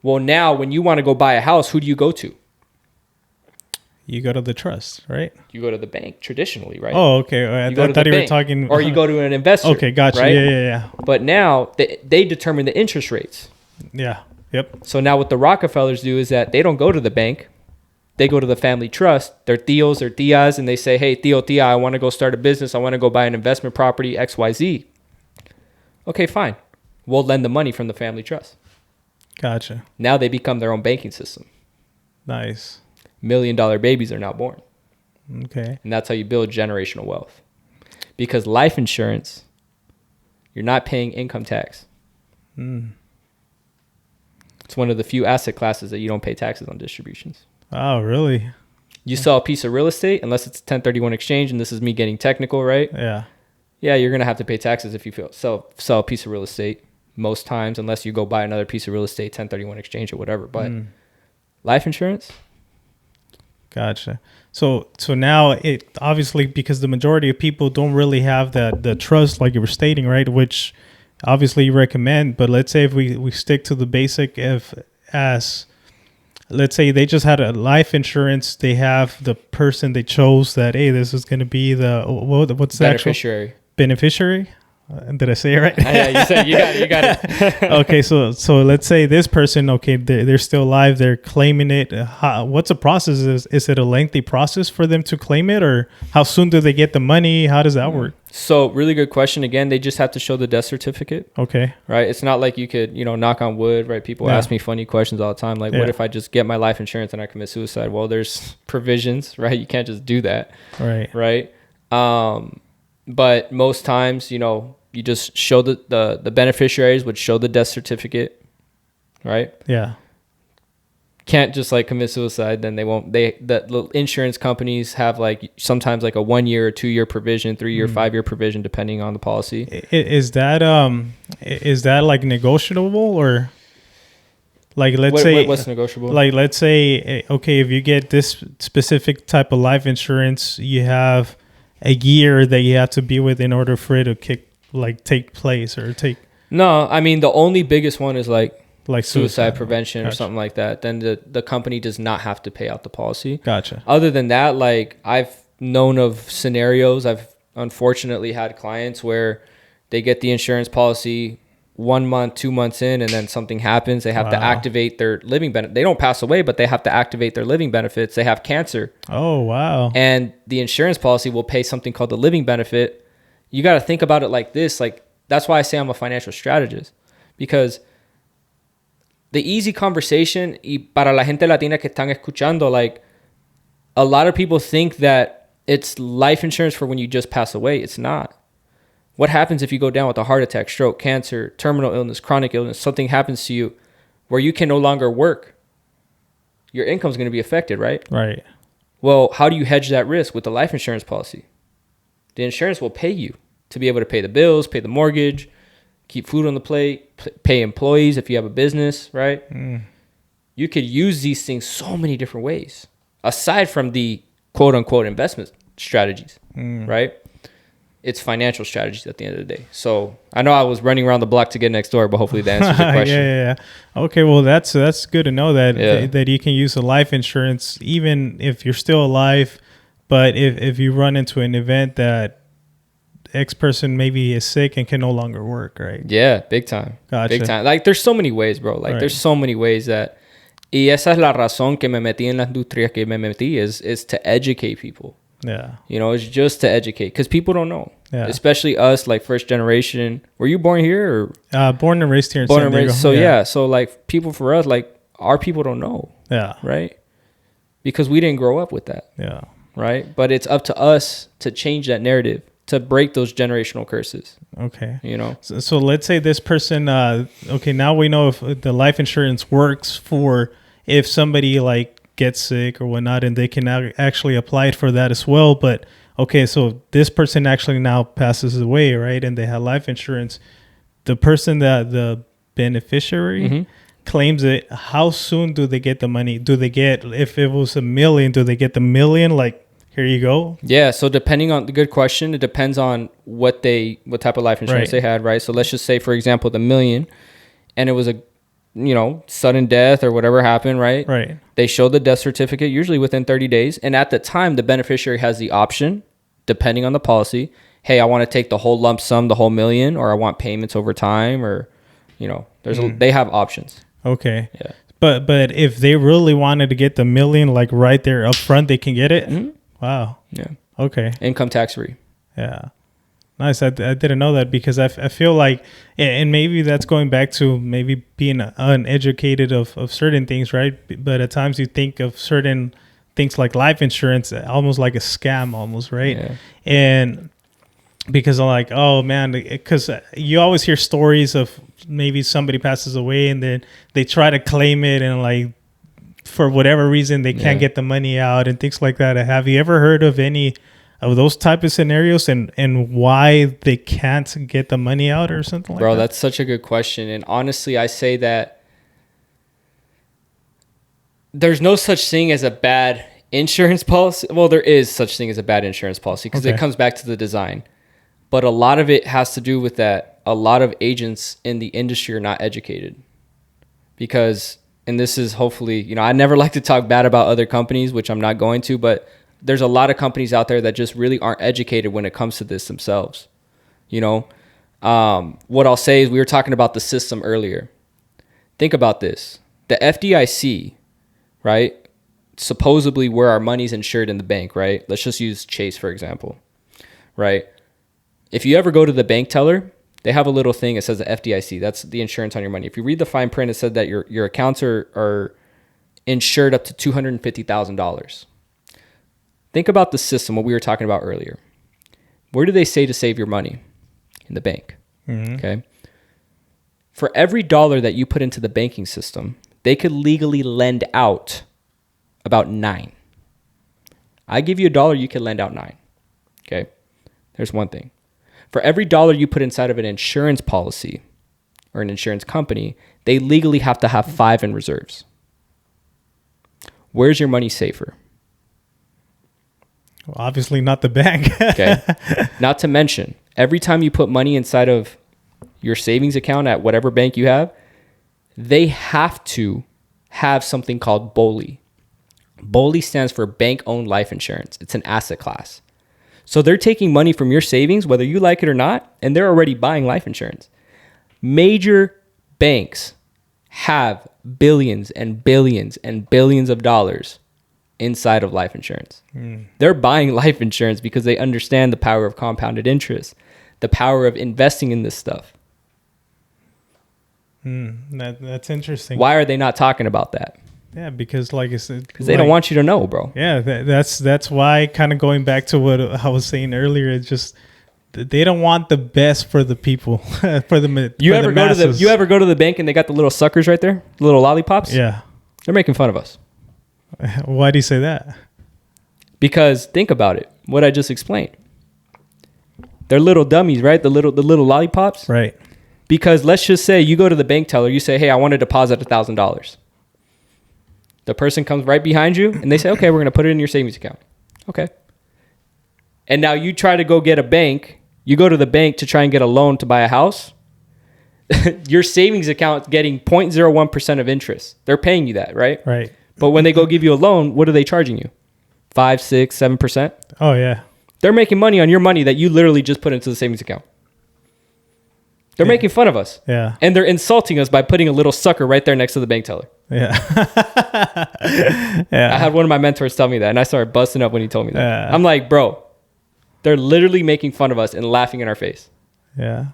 Well, now when you want to go buy a house, who do you go to? You go to the trust, right? You go to the bank traditionally, right? Oh, okay. I thought you were talking. Or you go to an investor. Okay, gotcha. Right? Yeah. But now they determine the interest rates. Yeah. Yep. So now what the Rockefellers do is that they don't go to the bank. They go to the family trust, their tios or tias, and they say, hey, tia, I want to go start a business. I want to go buy an investment property, XYZ. Okay, fine. We'll lend the money from the family trust. Gotcha. Now they become their own banking system. Nice. $1 million babies are now born. Okay. And that's how you build generational wealth. Because life insurance, you're not paying income tax. It's one of the few asset classes that you don't pay taxes on distributions. Oh, really? You sell a piece of real estate, unless it's a 1031 exchange, and this is me getting technical, right? Yeah. Yeah, you're going to have to pay taxes if you sell a piece of real estate most times, unless you go buy another piece of real estate, 1031 exchange or whatever. But life insurance? Gotcha. So now it obviously, because the majority of people don't really have the trust like you were stating, right? Which obviously you recommend, but let's say if we stick to the basic, let's say they just had a life insurance, they have the person they chose that, hey, this is going to be what's the Beneficiary. Beneficiary? Did I say it right? Yeah, you got it. Okay, so let's say this person, okay, they're still alive, they're claiming it. What's the process? Is it a lengthy process for them to claim it, or how soon do they get the money? How does that work? So really good question. Again, they just have to show the death certificate. Okay. Right? It's not like you could, knock on wood, right? People ask me funny questions all the time. Like, what if I just get my life insurance and I commit suicide? Well, there's provisions, right? You can't just do that. Right. Right? But most times, you just show the beneficiaries would show the death certificate, right? Yeah. Can't just like commit suicide, then they won't. The insurance companies have sometimes a 1 year or 2 year provision, 3 year, 5 year provision, depending on the policy. Is that like negotiable, or like let's say what's negotiable? Like let's say, okay, if you get this specific type of life insurance, you have a year that you have to be with in order for it to take place or take No, I mean, the only biggest one is like suicide suicide prevention or Gotcha. something like that. Then the company does not have to pay out the policy. Gotcha. Other than that, like I've known of scenarios. I've unfortunately had clients where they get the insurance policy 1 month, 2 months in, and then something happens. They have to Wow. activate their living benefit. They don't pass away, but they have to activate their living benefits. They have cancer, Oh, wow. and the insurance policy will pay something called the living benefit. You got to think about it like this. Like that's why I say I'm a financial strategist, because the easy conversation, y para la gente latina que están escuchando, like a lot of people think that it's life insurance for when you just pass away. It's not. What happens if you go down with a heart attack, stroke, cancer, terminal illness, chronic illness, something happens to you where you can no longer work? Your income's going to be affected, right? Right. Well, how do you hedge that risk with the life insurance policy? The insurance will pay you to be able to pay the bills, pay the mortgage, keep food on the plate, pay employees if you have a business, right? You could use these things so many different ways, aside from the quote unquote investment strategies, right? It's financial strategies at the end of the day. So I know I was running around the block to get next door, but hopefully that answers your question. yeah. Okay, well that's good to know that Yeah. that you can use the life insurance even if you're still alive, but if you run into an event that X person maybe is sick and can no longer work, right? Yeah, big time. Gotcha. Big time. Like there's so many ways, bro. Like Right. there's so many ways that, y esa es la razón que me metí en la industria que me metí is to educate people. Yeah. You know, it's just to educate because people don't know. Yeah. Especially us, like first generation. Were you born here or Born and raised here in born San and Diego. raised? So yeah, so like people for us, like our people don't know, Yeah. right? Because we didn't grow up with that, Yeah. right? But it's up to us to change that narrative, to break those generational curses. Okay. You know, So let's say this person, okay, now we know if the life insurance works for if somebody like gets sick or whatnot, and they can actually apply it for that as well. But okay, so this person actually now passes away, right? And they have life insurance. The person that the beneficiary claims it, how soon do they get the money? Do they get, if it was $1 million, do they get the $1 million? Like, here you go. yeah. So depending on the good question, it depends on what type of life insurance Right. they had, right? So let's just say, for example, the $1 million, and it was a, sudden death or whatever happened, right? Right. They show the death certificate usually within 30 days. And at the time, the beneficiary has the option, depending on the policy, hey, I want to take the whole lump sum, the whole $1 million, or I want payments over time, or, they have options. Okay. Yeah. But if they really wanted to get the $1 million, like right there up front, they can get it? Wow. Yeah. Okay. Income tax free. Yeah. Nice. I didn't know that because I feel like, and maybe that's going back to maybe being uneducated of certain things, right? But at times you think of certain things like life insurance almost like a scam almost, right? Yeah. And because I'm like, oh man, because you always hear stories of maybe somebody passes away and then they try to claim it and like for whatever reason they can't get the money out and things like that. Have you ever heard of any of those type of scenarios and why they can't get the money out or something like that? Bro, that's such a good question. And honestly, I say that there's no such thing as a bad insurance policy. Well, there is such thing as a bad insurance policy because it comes back to the design. But a lot of it has to do with that a lot of agents in the industry are not educated. Because, and this is hopefully, I never like to talk bad about other companies, which I'm not going to, but there's a lot of companies out there that just really aren't educated when it comes to this themselves. What I'll say is we were talking about the system earlier. Think about this. The FDIC, right? Supposedly where our money's insured in the bank, right? Let's just use Chase, for example, right? If you ever go to the bank teller, they have a little thing. It says the FDIC. That's the insurance on your money. If you read the fine print, it said that your accounts are insured up to $250,000. Think about the system, what we were talking about earlier. Where do they say to save your money? In the bank. Okay. For every dollar that you put into the banking system, they could legally lend out about 9. I give you $1, you can lend out 9. Okay. There's one thing. For every dollar you put inside of an insurance policy or an insurance company, they legally have to have 5 in reserves. Where's your money safer? Well, obviously not the bank. Okay. Not to mention, every time you put money inside of your savings account at whatever bank you have, they have to have something called BOLI. BOLI stands for bank-owned life insurance. It's an asset class. So they're taking money from your savings, whether you like it or not, and they're already buying life insurance. Major banks have billions and billions and billions of dollars inside of life insurance. They're buying life insurance because they understand the power of compounded interest, the power of investing in this stuff. That's interesting. Why are they not talking about that? Yeah, because like I said, Because they don't want you to know, bro. Yeah, that's why. Kind of going back to what I was saying earlier, it's just they don't want the best for the people, for the You for ever the go to masses. you ever go to the bank and they got the little suckers right there, the little lollipops? Yeah. They're making fun of us. Why do you say that? Because think about it, what I just explained. They're little dummies, right? The little lollipops. Right. Because let's just say you go to the bank teller, you say, "Hey, I want to deposit $1,000." The person comes right behind you and they say, "Okay, we're going to put it in your savings account." Okay. And now you try to go get a bank. You go to the bank to try and get a loan to buy a house. Your savings account getting 0.01% of interest. They're paying you that, right? Right. But when they go give you a loan, what are they charging you? 5, 6, 7%? Oh yeah. They're making money on your money that you literally just put into the savings account. They're making fun of us. Yeah. And they're insulting us by putting a little sucker right there next to the bank teller. Yeah. I Yeah. had one of my mentors tell me that, and I started busting up when he told me that. Yeah. I'm like, bro, they're literally making fun of us and laughing in our face. Yeah.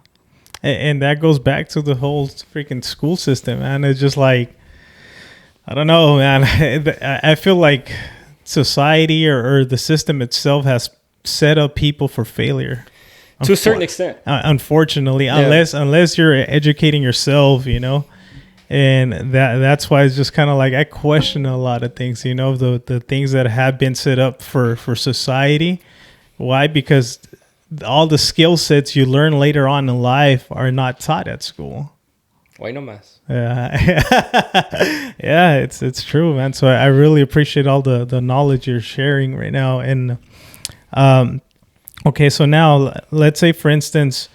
And that goes back to the whole freaking school system, man. It's just like, I don't know, man. I feel like society or the system itself has set up people for failure. To a certain extent. Unfortunately, Yeah. unless you're educating yourself, and that's why it's just kind of like I question a lot of things, the things that have been set up for society. Why? Because all the skill sets you learn later on in life are not taught at school. Why Nomas? Yeah. Yeah, it's true, man. So I really appreciate all the knowledge you're sharing right now. And okay, so now let's say, for instance,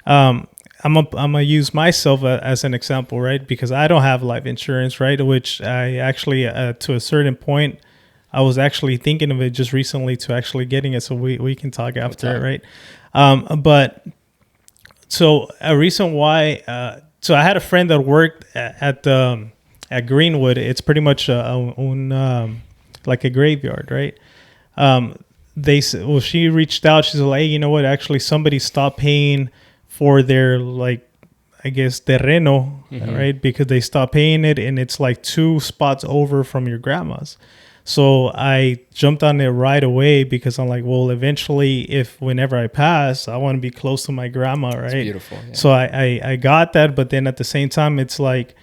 I'm gonna use myself as an example, right? Because I don't have life insurance, right? Which I actually, to a certain point, I was actually thinking of it just recently to actually getting it. So we can talk after it, right? But so a reason why, so I had a friend that worked at Greenwood. It's pretty much like a graveyard, right? She reached out. She's like, hey, you know what? Actually, somebody stopped paying for their, like, I guess, terreno, right? Because they stopped paying it, and it's like 2 spots over from your grandma's. So I jumped on it right away because I'm like, well, eventually, whenever I pass, I want to be close to my grandma, right? It's beautiful. Yeah. So I got that, but then at the same time, it's like,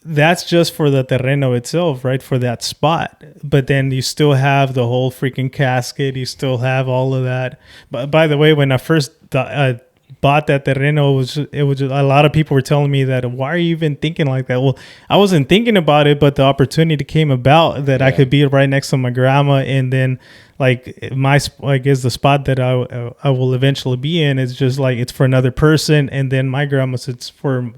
that's just for the terreno itself, right? For that spot. But then you still have the whole freaking casket. You still have all of that. But by the way, when I first bought that terreno, it was just, a lot of people were telling me that, why are you even thinking like that? Well, I wasn't thinking about it, but the opportunity came about that I could be right next to my grandma. And then like I guess the spot that I will eventually be in is just like, it's for another person. And then my grandma's, it's for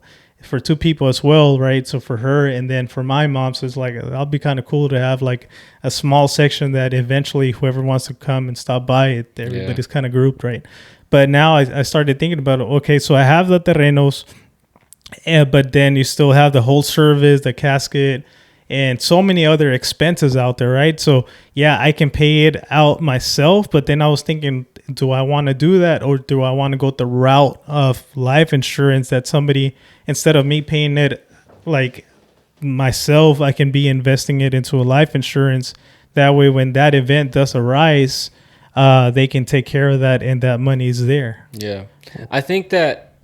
2 people as well, right? So for her, and then for my mom, so it's like, that'll be kind of cool to have like a small section that eventually whoever wants to come and stop by, everybody's kind of grouped, right? But now I started thinking about it. Okay, so I have the terrenos, but then you still have the whole service, the casket, and so many other expenses out there, right? So yeah, I can pay it out myself, but then I was thinking, do I want to do that, or do I want to go the route of life insurance that somebody, instead of me paying it like myself, I can be investing it into a life insurance. That way, when that event does arise, they can take care of that, and that money is there. Yeah. I think that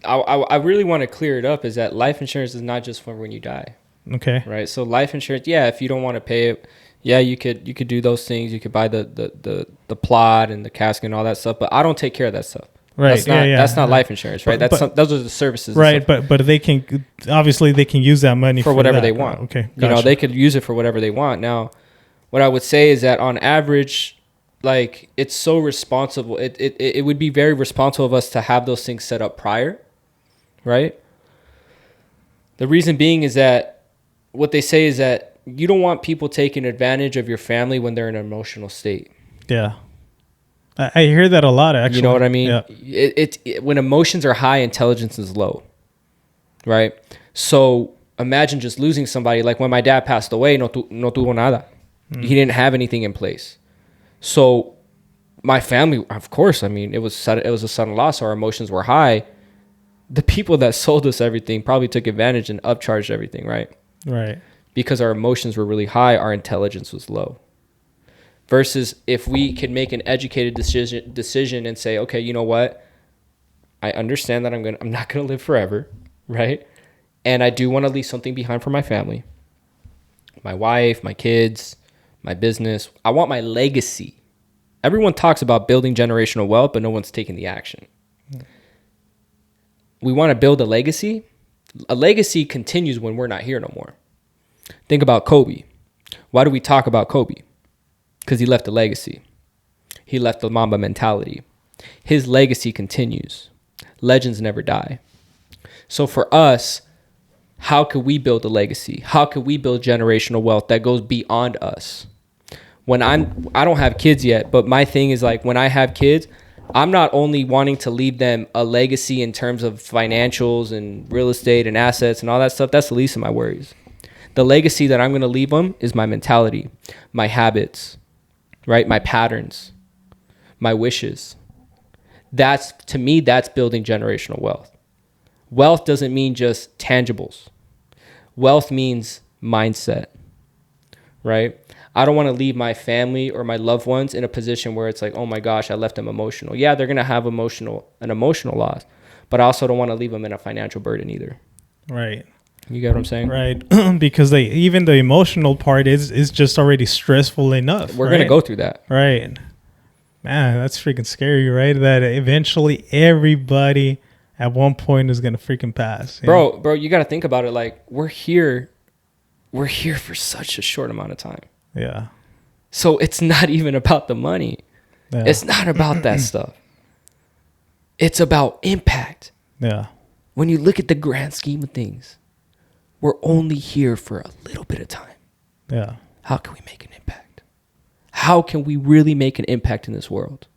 I really want to clear it up, is that life insurance is not just for when you die. Okay. Right. So life insurance, yeah, if you don't want to pay it, yeah, you could do those things. You could buy the plot and the casket and all that stuff, but I don't take care of that stuff. Right. That's not life insurance, right? Those are the services. Right. But they can, obviously they can use that money for whatever that. they want. Okay. Gotcha. They could use it for whatever they want. Now, what I would say is that on average, like, it's so responsible. It would be very responsible of us to have those things set up prior, right? The reason being is that what they say is that you don't want people taking advantage of your family when they're in an emotional state. Yeah. I hear that a lot, actually. You know what I mean? Yeah. When emotions are high, intelligence is low, right? So imagine just losing somebody. Like when my dad passed away, no tuvo nada. He didn't have anything in place. So my family, of course, I mean, it was a sudden loss. Our emotions were high. The people that sold us everything probably took advantage and upcharged everything, right? Right. Because our emotions were really high, our intelligence was low. Versus if we could make an educated decision and say, okay, you know what? I understand that I'm not gonna live forever, right? And I do want to leave something behind for my family, my wife, my kids, my business. I want my legacy. Everyone talks about building generational wealth, but no one's taking the action. We want to build a legacy. A legacy continues when we're not here no more. Think about Kobe. Why do we talk about Kobe? Because he left a legacy. He left the Mamba mentality. His legacy continues. Legends never die. So for us, how could we build a legacy? How could we build generational wealth that goes beyond us? I don't have kids yet, but my thing is like when I have kids, I'm not only wanting to leave them a legacy in terms of financials and real estate and assets and all that stuff. That's the least of my worries. The legacy that I'm going to leave them is my mentality, my habits, right? My patterns, my wishes. To me, that's building generational wealth. Wealth doesn't mean just tangibles. Wealth means mindset, right? I don't want to leave my family or my loved ones in a position where it's like, oh my gosh, I left them emotional. Yeah, they're going to have an emotional loss, but I also don't want to leave them in a financial burden either. Right. You get what I'm saying? Right. Because even the emotional part is just already stressful enough. We're going to go through that. Right. Man, that's freaking scary, right? That eventually everybody at one point is going to freaking pass. Bro, you got to think about it. Like we're here for such a short amount of time. Yeah. So it's not even about the money. Yeah. It's not about that stuff. It's about impact. Yeah. When you look at the grand scheme of things, we're only here for a little bit of time. Yeah. How can we make an impact? How can we really make an impact in this world?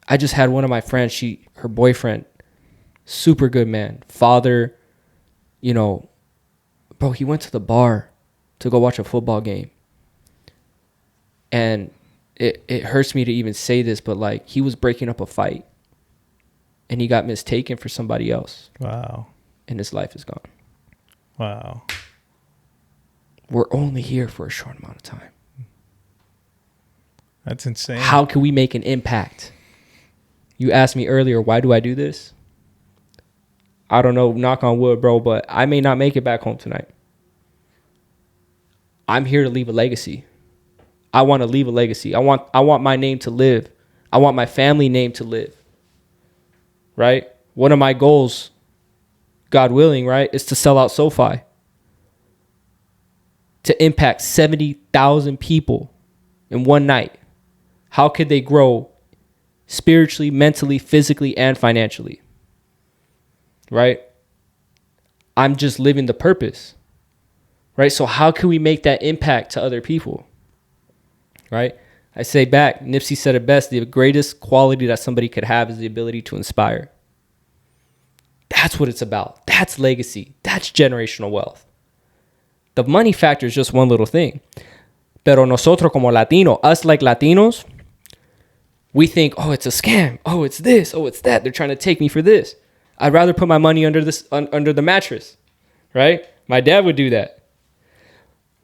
I just had one of my friends, her boyfriend, super good man, father, bro, he went to the bar to go watch a football game. And it hurts me to even say this, but like he was breaking up a fight and he got mistaken for somebody else. Wow. And his life is gone. Wow. We're only here for a short amount of time. That's insane. How can we make an impact? You asked me earlier, why do I do this? I don't know, knock on wood, bro, but I may not make it back home tonight. I'm here to leave a legacy. I want to leave a legacy. I want my name to live. I want my family name to live. Right? One of my goals, God willing, right, is to sell out SoFi. To impact 70,000 people in one night. How could they grow spiritually, mentally, physically, and financially? Right? I'm just living the purpose. Right? So how can we make that impact to other people? Right? I say back, Nipsey said it best, the greatest quality that somebody could have is the ability to inspire. That's what it's about. That's legacy. That's generational wealth. The money factor is just one little thing. Pero nosotros como Latino, us like Latinos, we think, oh, it's a scam. Oh, it's this. Oh, it's that. They're trying to take me for this. I'd rather put my money under the mattress, right? My dad would do that.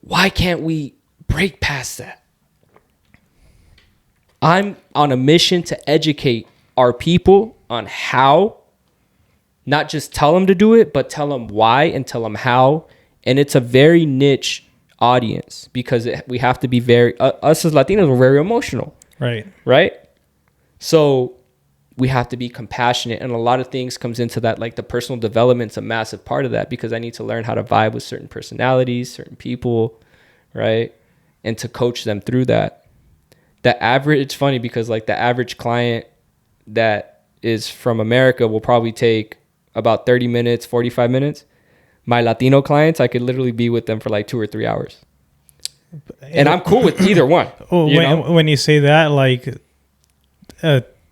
Why can't we break past that? I'm on a mission to educate our people on how, not just tell them to do it, but tell them why and tell them how. And it's a very niche audience because we have to be us as Latinos, we're very emotional. Right. Right? So we have to be compassionate. And a lot of things comes into that, like the personal development's a massive part of that because I need to learn how to vibe with certain personalities, certain people, right? and to coach them through that. It's funny because like the average client that is from America will probably take about 30 minutes, 45 minutes. My Latino clients, I could literally be with them for like 2 or 3 hours. And I'm cool with either one. When you say that, like,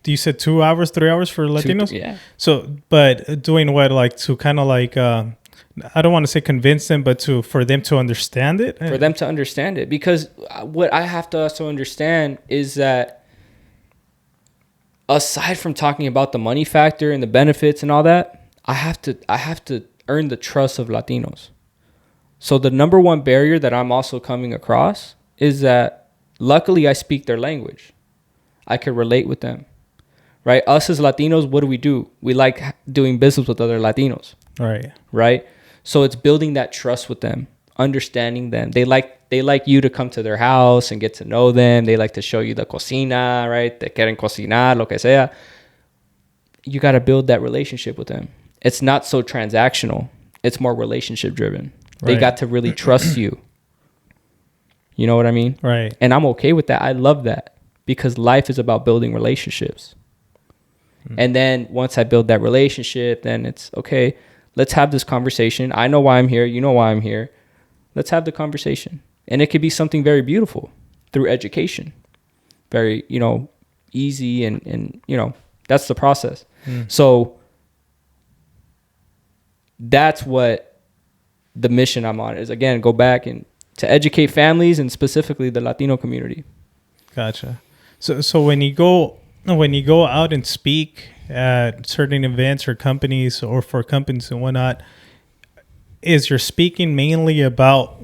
you said 2 hours, 3 hours for Latinos? Yeah. So, but doing what, like, to kind of like, I don't want to say convince them, but for them to understand it? For them to understand it. Because what I have to also understand is that aside from talking about the money factor and the benefits and all that, I have to earn the trust of Latinos. So the number one barrier that I'm also coming across is that luckily I speak their language. I can relate with them, right? Us as Latinos, what do? We like doing business with other Latinos. Right? So it's building that trust with them, understanding them. They like you to come to their house and get to know them. They like to show you the cocina, right? Te quieren cocinar, lo que sea. You got to build that relationship with them. It's not so transactional. It's more relationship driven. They got to really trust you. You know what I mean? Right. And I'm okay with that. I love that because life is about building relationships. And then once I build that relationship, then it's okay. Let's have this conversation. I know why I'm here. You know why I'm here. Let's have the conversation. And it could be something very beautiful through education. Very, easy and that's the process. So that's what the mission I'm on is. Again, go back and to educate families and specifically the Latino community. Gotcha. So when you go out and speak at certain events or companies or for companies and whatnot, is your speaking mainly about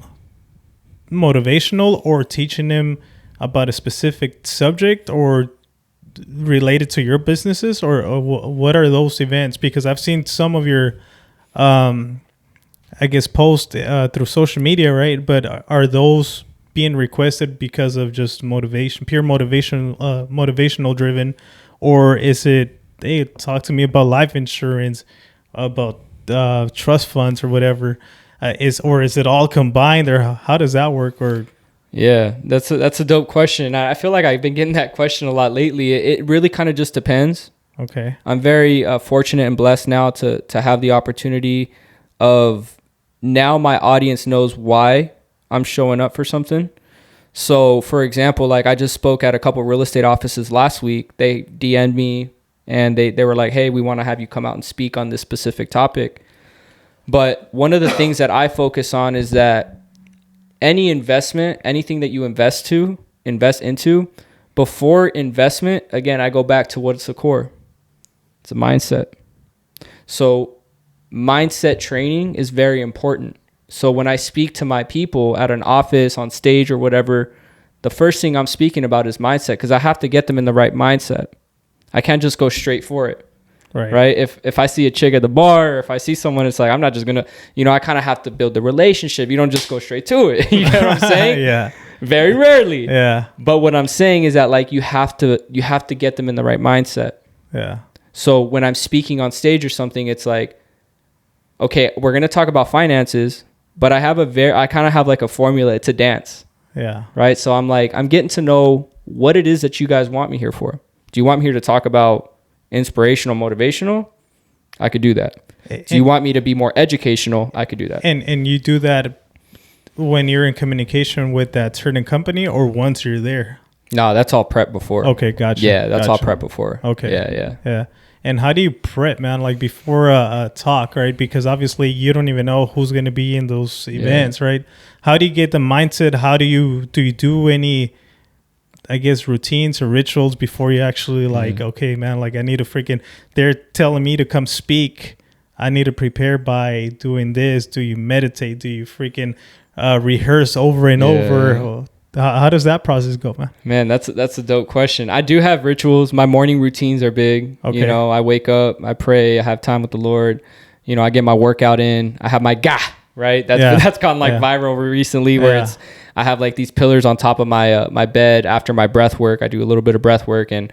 motivational or teaching them about a specific subject or related to your businesses or what are those events? Because I've seen some of your, posts through social media, right? But are those being requested because of just motivation, pure motivation, motivational driven, or is it, hey, talk to me about life insurance, about trust funds or whatever, is it all combined, or how does that work? Or yeah, that's a dope question. I feel like I've been getting that question a lot lately. It really kind of just depends. Okay. I'm very fortunate and blessed now to have the opportunity of now my audience knows why I'm showing up for something. So for example, like I just spoke at a couple real estate offices last week. They DM'd me and they were like, hey, we want to have you come out and speak on this specific topic. But one of the things that I focus on is that any investment, anything that you invest into, before investment, again, I go back to what's the core. It's a mindset. So mindset training is very important. So when I speak to my people at an office, on stage or whatever, the first thing I'm speaking about is mindset because I have to get them in the right mindset. I can't just go straight for it. Right. If I see a chick at the bar or if I see someone, it's like, I'm not just going to, I kind of have to build the relationship. You don't just go straight to it. You know what I'm saying? Yeah. Very rarely. Yeah. But what I'm saying is that like you have to get them in the right mindset. Yeah. So when I'm speaking on stage or something, it's like, okay, we're going to talk about finances, but I kind of have like a formula. It's a dance. Yeah. Right. So I'm getting to know what it is that you guys want me here for. Do you want me here to talk about inspirational, motivational? I could do that. Do you want me to be more educational? I could do that. And you do that when you're in communication with that certain company or once you're there? No, that's all prep before. Okay, gotcha. Yeah, that's all prep before. Okay. Yeah. And how do you prep, man? Like before a talk, right? Because obviously you don't even know who's going to be in those events, right? How do you get the mindset? How do you do any, I guess, routines or rituals before you actually okay, man, like I need to they're telling me to come speak. I need to prepare by doing this. Do you meditate? Do you rehearse over and over? How does that process go, man? Man, that's a dope question. I do have rituals. My morning routines are big. Okay. I wake up, I pray, I have time with the Lord. I get my workout in. I have my right? That's gone viral recently where I have like these pillars on top of my my bed after my breath work. I do a little bit of breath work and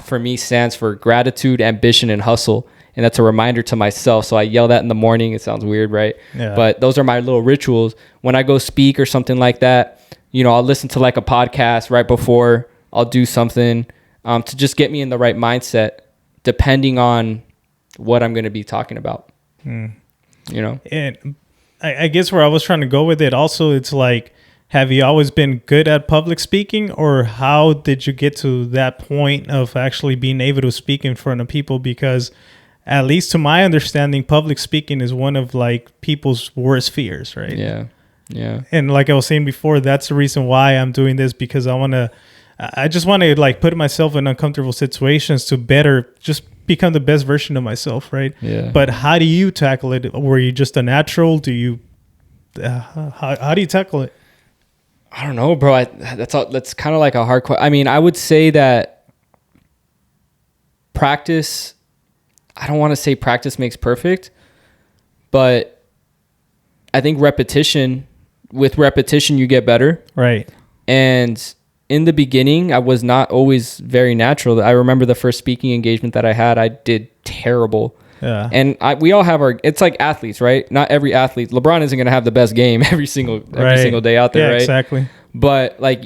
for me stands for gratitude, ambition, and hustle. And that's a reminder to myself. So I yell that in the morning. It sounds weird, right? Yeah. But those are my little rituals. When I go speak or something like that, I'll listen to like a podcast right before I'll do something to just get me in the right mindset, depending on what I'm going to be talking about. And I guess where I was trying to go with it also, it's like, have you always been good at public speaking, or how did you get to that point of actually being able to speak in front of people? Because at least to my understanding, public speaking is one of like people's worst fears, right? Yeah. And like I was saying before, that's the reason why I'm doing this, because I just want to like put myself in uncomfortable situations to better just become the best version of myself, right? Yeah. But how do you tackle it? Were you just a natural? Do you how do you tackle it? I don't know, bro. That's kind of like a hard question. I mean, I would say that practice, I don't want to say practice makes perfect, but I think with repetition, you get better. Right. And in the beginning, I was not always very natural. I remember the first speaking engagement that I had, I did terrible. Yeah. And we all have it's like athletes, right? Not every athlete. LeBron isn't going to have the best game every single day out there, right? Exactly. But like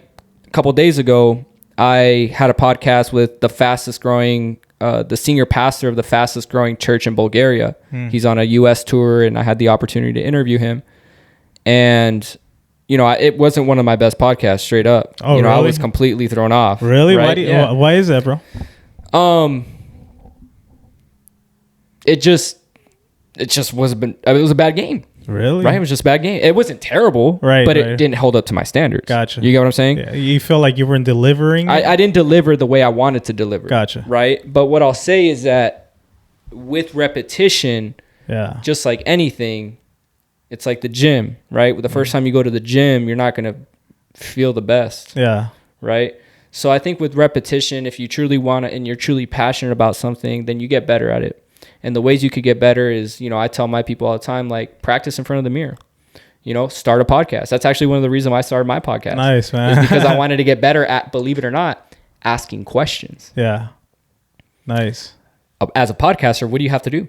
a couple of days ago, I had a podcast with the fastest growing, the senior pastor of the fastest growing church in Bulgaria. He's on a U.S. tour, and I had the opportunity to interview him. And, it wasn't one of my best podcasts, straight up. Oh, really? I was completely thrown off. Really? Right? Why is that, bro? It just was it was a bad game. Really? Right? It was just a bad game. It wasn't terrible, right? But right. It didn't hold up to my standards. Gotcha. You get what I'm saying? Yeah. You feel like you weren't delivering? I didn't deliver the way I wanted to deliver. Gotcha. Right? But what I'll say is that with repetition, just like anything, it's like the gym, right? The first time you go to the gym, you're not going to feel the best. Yeah. Right? So I think with repetition, if you truly want to and you're truly passionate about something, then you get better at it. And the ways you could get better is, I tell my people all the time, like, practice in front of the mirror. Start a podcast. That's actually one of the reasons why I started my podcast. Nice, man. Is because I wanted to get better at, believe it or not, asking questions. Yeah. Nice. As a podcaster, what do you have to do?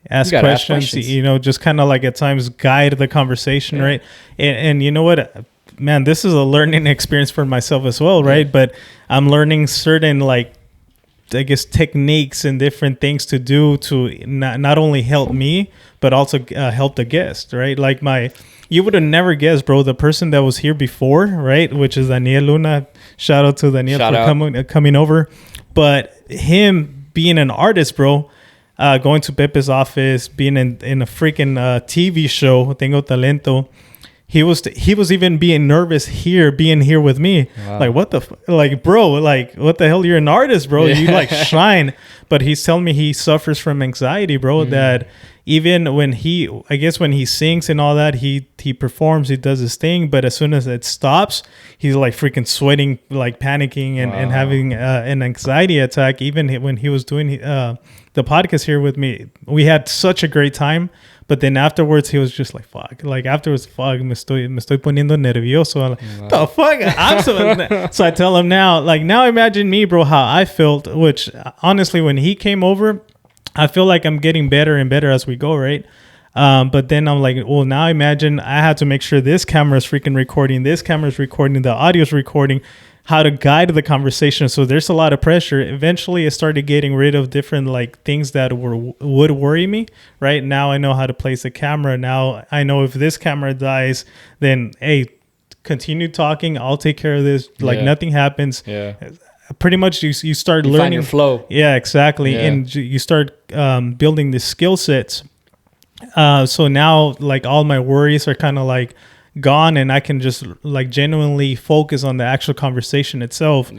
Ask questions, just kind of like at times guide the conversation, right? And you know what, man, this is a learning experience for myself as well, right? But I'm learning certain, like, I guess, techniques and different things to do to not only help me, but also help the guest, right? Like you would have never guessed, bro, the person that was here before, right? Which is Daniel Luna. Shout out to Daniel for coming over. But him being an artist, bro, going to Pepe's office, being in a freaking TV show, Tengo Talento. He was even being nervous being here with me. Wow. Like, what bro, like, what the hell? You're an artist, bro. You like shine. But he's telling me he suffers from anxiety, bro, that even when he sings and all that, he performs, he does his thing. But as soon as it stops, he's like freaking sweating, like panicking and having an anxiety attack. Even when he was doing the podcast here with me, we had such a great time. But then afterwards, he was just like, fuck. Like, afterwards, fuck, me estoy poniendo nervioso. I'm like, the fuck? So I tell him now, like, now imagine me, bro, how I felt, which, honestly, when he came over, I feel like I'm getting better and better as we go, right? But then I'm like, well, now imagine I had to make sure this camera is freaking recording, this camera is recording, the audio is recording, how to guide the conversation. So there's a lot of pressure. Eventually I started getting rid of different like things that would worry me. Right now I know how to place the camera. Now I know if this camera dies, then hey, continue talking. I'll take care of this. Like nothing happens. Yeah. Pretty much you start learning. Find your flow. Yeah, exactly. Yeah. And you start building the skill sets. So now like all my worries are kind of like gone, and I can just like genuinely focus on the actual conversation itself.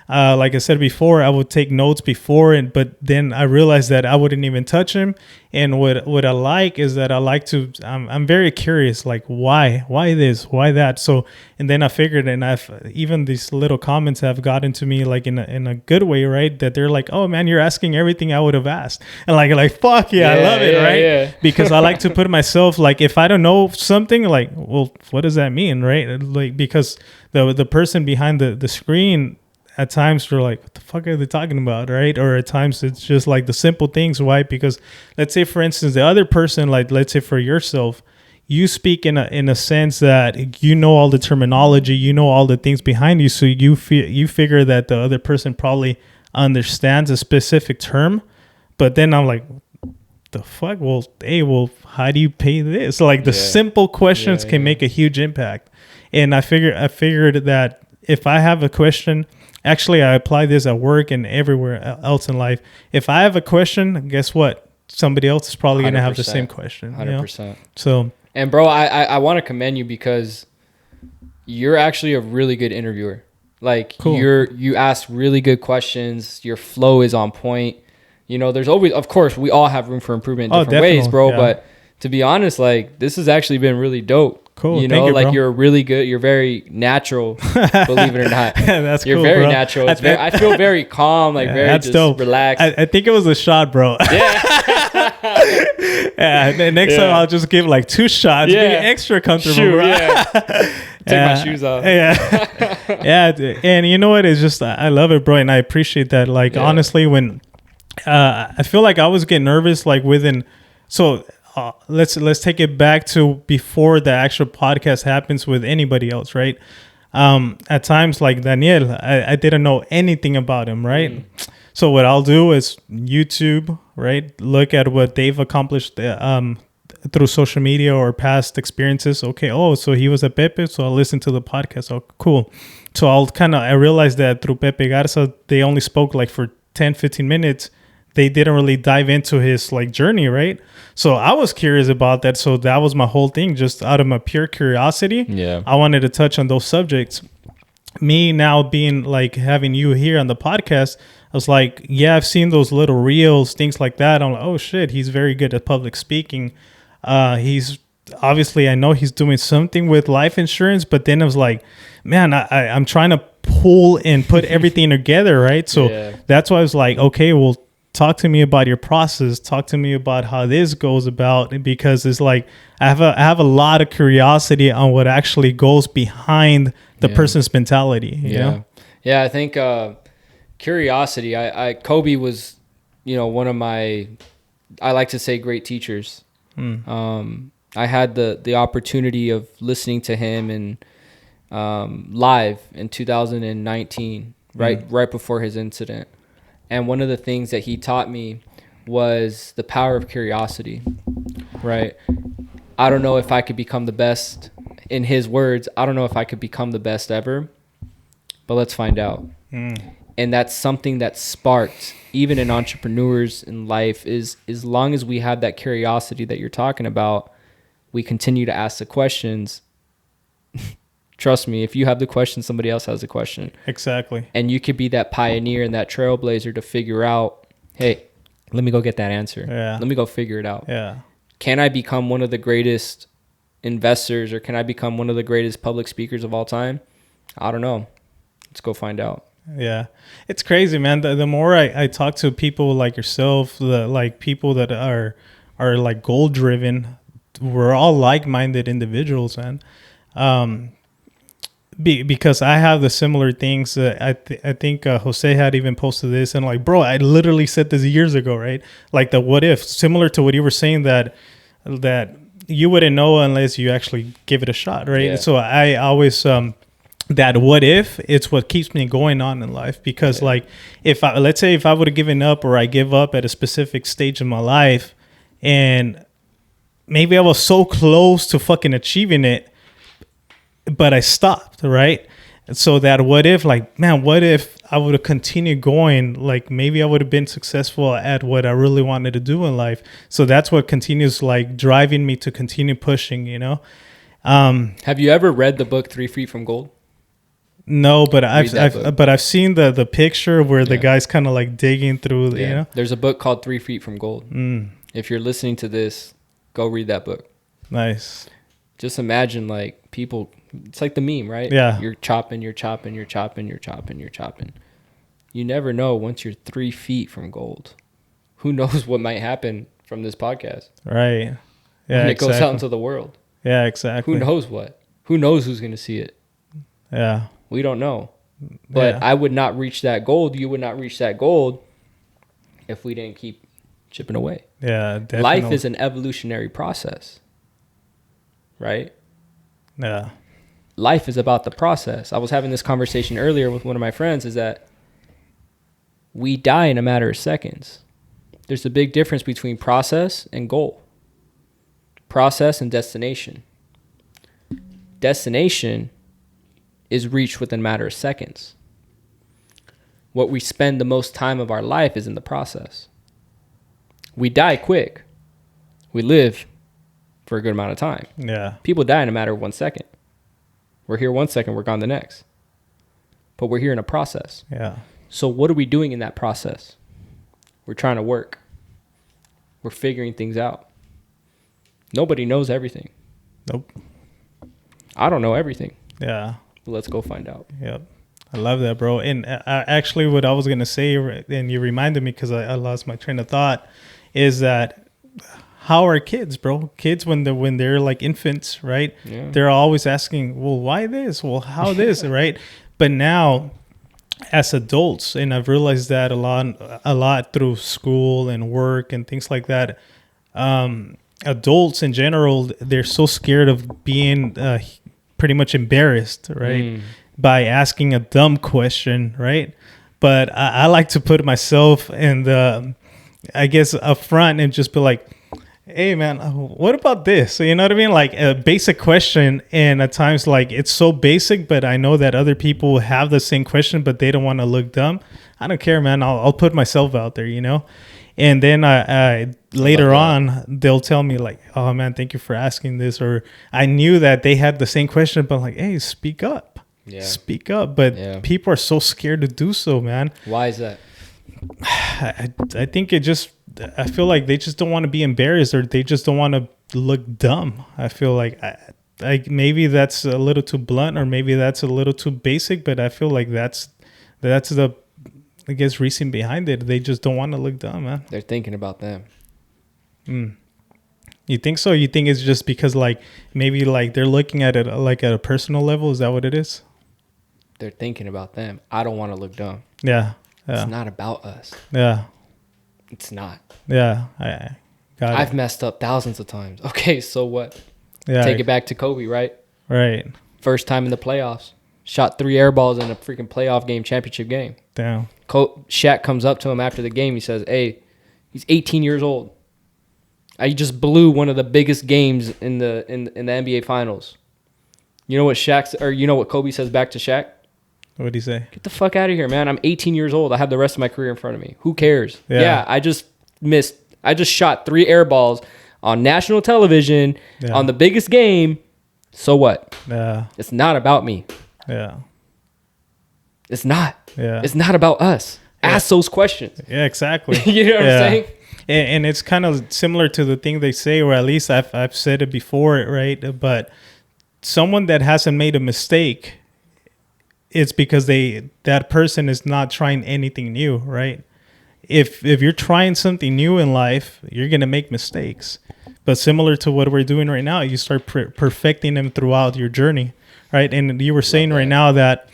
Like I said before, I would take notes before, but then I realized that I wouldn't even touch him. And what I like is that I like to I'm very curious, like why this, why that. So and then I figured, and I've even these little comments have gotten to me like in a good way, right? That they're like, oh man, you're asking everything I would have asked, and like fuck yeah, I love it, right? Because I like to put myself, like, if I don't know something, like, well, what does that mean, right? Like, because the person behind the screen at times they're like, what the fuck are they talking about, right? Or at times it's just like the simple things. Why? Because let's say, for instance, the other person, like, let's say for yourself, you speak in a sense that you know all the terminology, you know all the things behind you, so you figure that the other person probably understands a specific term, but then I'm like, the fuck? Well, hey, how do you pay this? Like the simple questions can make a huge impact. And I figured that if I have a question, actually I apply this at work and everywhere else in life. If I have a question, guess what? Somebody else is probably going to have the same question. 100%. You know? So, and bro, I want to commend you because you're actually a really good interviewer. Like cool. you ask really good questions. Your flow is on point. You know, there's always, of course, we all have room for improvement in different ways, bro. Yeah. But to be honest, like this has actually been really dope. Cool. You know, like you're really good. You're very natural, believe it or not. That's you're cool, very bro. natural. I feel very calm, like very that's just dope. Relaxed. I think it was a shot, bro. Yeah. Next time I'll just give like 2 shots. Yeah. Be extra comfortable, bro. Yeah. Take my shoes off. Yeah. Yeah. And you know what? It's just, I love it, bro. And I appreciate that. Like, honestly, when I feel like I was getting nervous, like let's take it back to before the actual podcast happens with anybody else, right? At times, like Daniel, I didn't know anything about him, right? So what I'll do is YouTube, right? Look at what they've accomplished through social media or past experiences. Okay, so he was at Pepe, so I'll listen to the podcast. Oh, cool. So I realized that through Pepe Garza, they only spoke like for 10, 15 minutes. They didn't really dive into his like journey, right? So I was curious about that. So that was my whole thing, just out of my pure curiosity. Yeah, I wanted to touch on those subjects. Me now being like having you here on the podcast, I was like, yeah, I've seen those little reels, things like that. I'm like, oh shit, he's very good at public speaking. He's obviously, I know he's doing something with life insurance, but then I was like, man, I'm trying to pull and put everything together, right? So that's why I was like, okay, well, talk to me about your process. Talk to me about how this goes about, because it's like I have a lot of curiosity on what actually goes behind the person's mentality. You know? Yeah, I think curiosity. Kobe was, one of my, I like to say, great teachers. I had the opportunity of listening to him live in 2019, right before his incident. And one of the things that he taught me was the power of curiosity, right? I don't know if I could become the best, in his words, I don't know if I could become the best ever, but let's find out. And that's something that sparked, even in entrepreneurs in life, is as long as we have that curiosity that you're talking about, we continue to ask the questions. Trust me, if you have the question, somebody else has the question. Exactly. And you could be that pioneer and that trailblazer to figure out, hey, let me go get that answer. Yeah. Let me go figure it out. Yeah. Can I become one of the greatest investors, or can I become one of the greatest public speakers of all time? I don't know. Let's go find out. Yeah. It's crazy, man. The more I talk to people like yourself, like people that are like goal driven, we're all like-minded individuals, man. Because I have the similar things. I think Jose had even posted this, and like, bro, I literally said this years ago, right? Like the what if, similar to what you were saying, that you wouldn't know unless you actually give it a shot, right? Yeah. So I always that what if, it's what keeps me going on in life, because like let's say if I would have given up, or I give up at a specific stage in my life, and maybe I was so close to fucking achieving it, but I stopped, right? So that what if, like, man, what if I would have continued going? Like, maybe I would have been successful at what I really wanted to do in life. So that's what continues, like, driving me to continue pushing, Have you ever read the book 3 Feet from Gold? No, but I've seen the picture where the guy's kind of like digging through, There's a book called 3 Feet from Gold. If you're listening to this, go read that book. Nice. Just imagine, like, people, it's like the meme, right? Yeah. You're chopping. You never know once you're 3 feet from gold. Who knows what might happen from this podcast? Right. Yeah. When it goes out into the world. Yeah, exactly. Who knows what? Who knows who's going to see it? Yeah. We don't know. But I would not reach that gold. You would not reach that gold if we didn't keep chipping away. Yeah, definitely. Life is an evolutionary process. right? Yeah. Life is about the process. I was having this conversation earlier with one of my friends, is that we die in a matter of seconds. There's a big difference between process and goal. Process and destination. Destination is reached within a matter of seconds. What we spend the most time of our life is in the process. We die quick. We live for a good amount of time. Yeah. People die in a matter of 1 second. We're here 1 second, we're gone the next. But we're here in a process. Yeah. So what are we doing in that process? We're trying to work. We're figuring things out. Nobody knows everything. Nope. I don't know everything. Yeah. But let's go find out. Yep. I love that, bro. And actually what I was going to say, and you reminded me because I lost my train of thought, is that how are kids, bro? Kids, when they're like infants, right? Yeah. They're always asking, well, why this? Well, how this, right? But now as adults, and I've realized that a lot through school and work and things like that, adults in general, they're so scared of being pretty much embarrassed, right? By asking a dumb question, right? But I like to put myself in the, I guess, up front and just be like, hey man, what about this? So, you know what I mean? Like a basic question, and at times like it's so basic, but I know that other people have the same question, but they don't want to look dumb. I don't care, man. I'll put myself out there, you know? And then I later on, they'll tell me like, oh man, thank you for asking this. Or I knew that they had the same question, but like, hey, speak up. Yeah. Speak up. But people are so scared to do so, man. Why is that? I think I feel like they just don't want to be embarrassed, or they just don't want to look dumb. I feel like maybe that's a little too blunt, or maybe that's a little too basic, but I feel like that's the, I guess, reason behind it. They just don't want to look dumb, man. They're thinking about them. You think so? You think it's just because like maybe like they're looking at it like at a personal level? Is that what it is? They're thinking about them. I don't want to look dumb. Yeah. It's not about us. Yeah. It's not. Yeah. I got it. I've messed up thousands of times. Okay, so what? Yeah. Take it back to Kobe, right? Right. First time in the playoffs. Shot 3 air balls in a freaking playoff game, championship game. Damn. Shaq comes up to him after the game. He says, hey, he's 18 years old. I just blew one of the biggest games in the NBA Finals. You know what Kobe says back to Shaq? What'd he say? Get the fuck out of here, man. I'm 18 years old. I have the rest of my career in front of me. Who cares? Yeah, I just shot 3 air balls on national television on the biggest game. So what? Yeah. It's not about me. Yeah. It's not. Yeah. It's not about us. Ask those questions. Yeah, exactly. You know what I'm saying? And it's kind of similar to the thing they say, or at least I've said it before, right? But someone that hasn't made a mistake, it's because that person is not trying anything new, right? If you're trying something new in life, you're gonna make mistakes. But similar to what we're doing right now, you start perfecting them throughout your journey, right? And you were saying right now that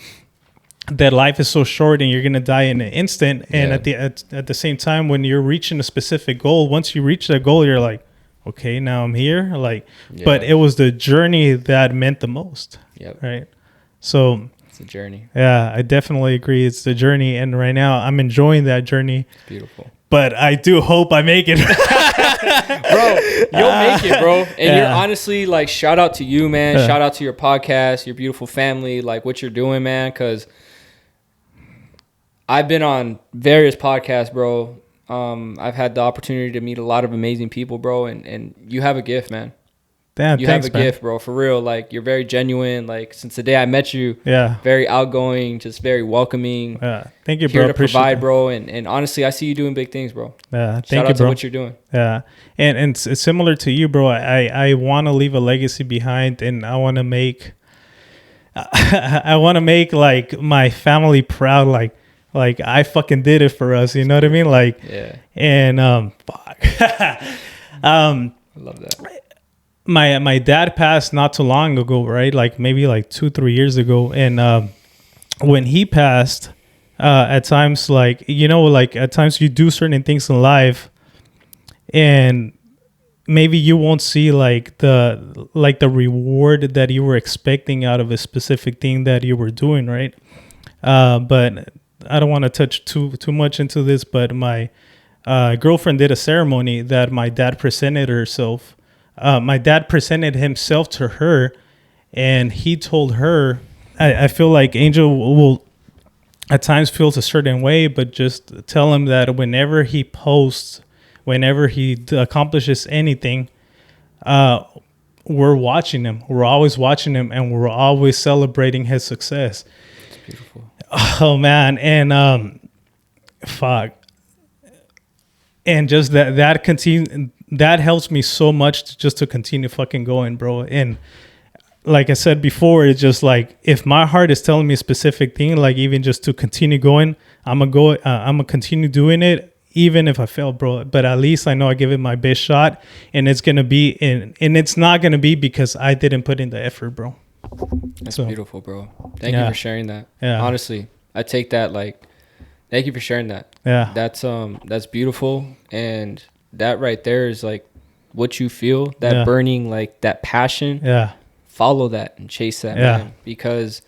life is so short and you're gonna die in an instant. And at the same time, when you're reaching a specific goal, once you reach that goal, you're like, okay, now I'm here. But it was the journey that meant the most, right? So it's a journey. Yeah, I definitely agree. It's the journey, and right now I'm enjoying that journey. It's beautiful. But I do hope I make it. Bro, you'll make it, bro. And you're honestly, like, shout out to you, man. Shout out to your podcast, your beautiful family, like what you're doing, man. Because I've been on various podcasts, bro. I've had the opportunity to meet a lot of amazing people, bro. And you have a gift, man. Damn, you have a gift, bro, for real. Like, you're very genuine. Like, since the day I met you, very outgoing, just very welcoming. Thank you, bro. Here to provide, bro. And honestly, I see you doing big things, bro. Thank Shout you, out bro. to what you're doing. Yeah, and it's similar to you, bro. I want to leave a legacy behind, and I want to make like my family proud. Like I fucking did it for us. You know what I mean? Like, and fuck. I love that. My dad passed not too long ago, right? Like maybe like 2-3 years ago. And when he passed, at times, like, you know, like at times you do certain things in life and maybe you won't see like the reward that you were expecting out of a specific thing that you were doing, right? But I don't want to touch too much into this, but my girlfriend did a ceremony that my dad presented herself. My dad presented himself to her, and he told her, I feel like Angel will at times feels a certain way, but just tell him that whenever he posts, whenever he accomplishes anything, we're watching him. We're always watching him, and we're always celebrating his success. It's beautiful. Oh man, and fuck, and just that continue, that helps me so much just to continue fucking going, bro. And like I said before, it's just like if my heart is telling me a specific thing, like even just to continue going, I'm gonna continue doing it, even if I fail, bro. But at least I know I give it my best shot, and it's gonna be and it's not gonna be because I didn't put in the effort, bro. That's beautiful, bro. Thank you for sharing that. Yeah. Honestly, I take that like, thank you for sharing that. Yeah. That's beautiful, and that right there is like what you feel, that burning, like that passion. Yeah. Follow that and chase that, man, because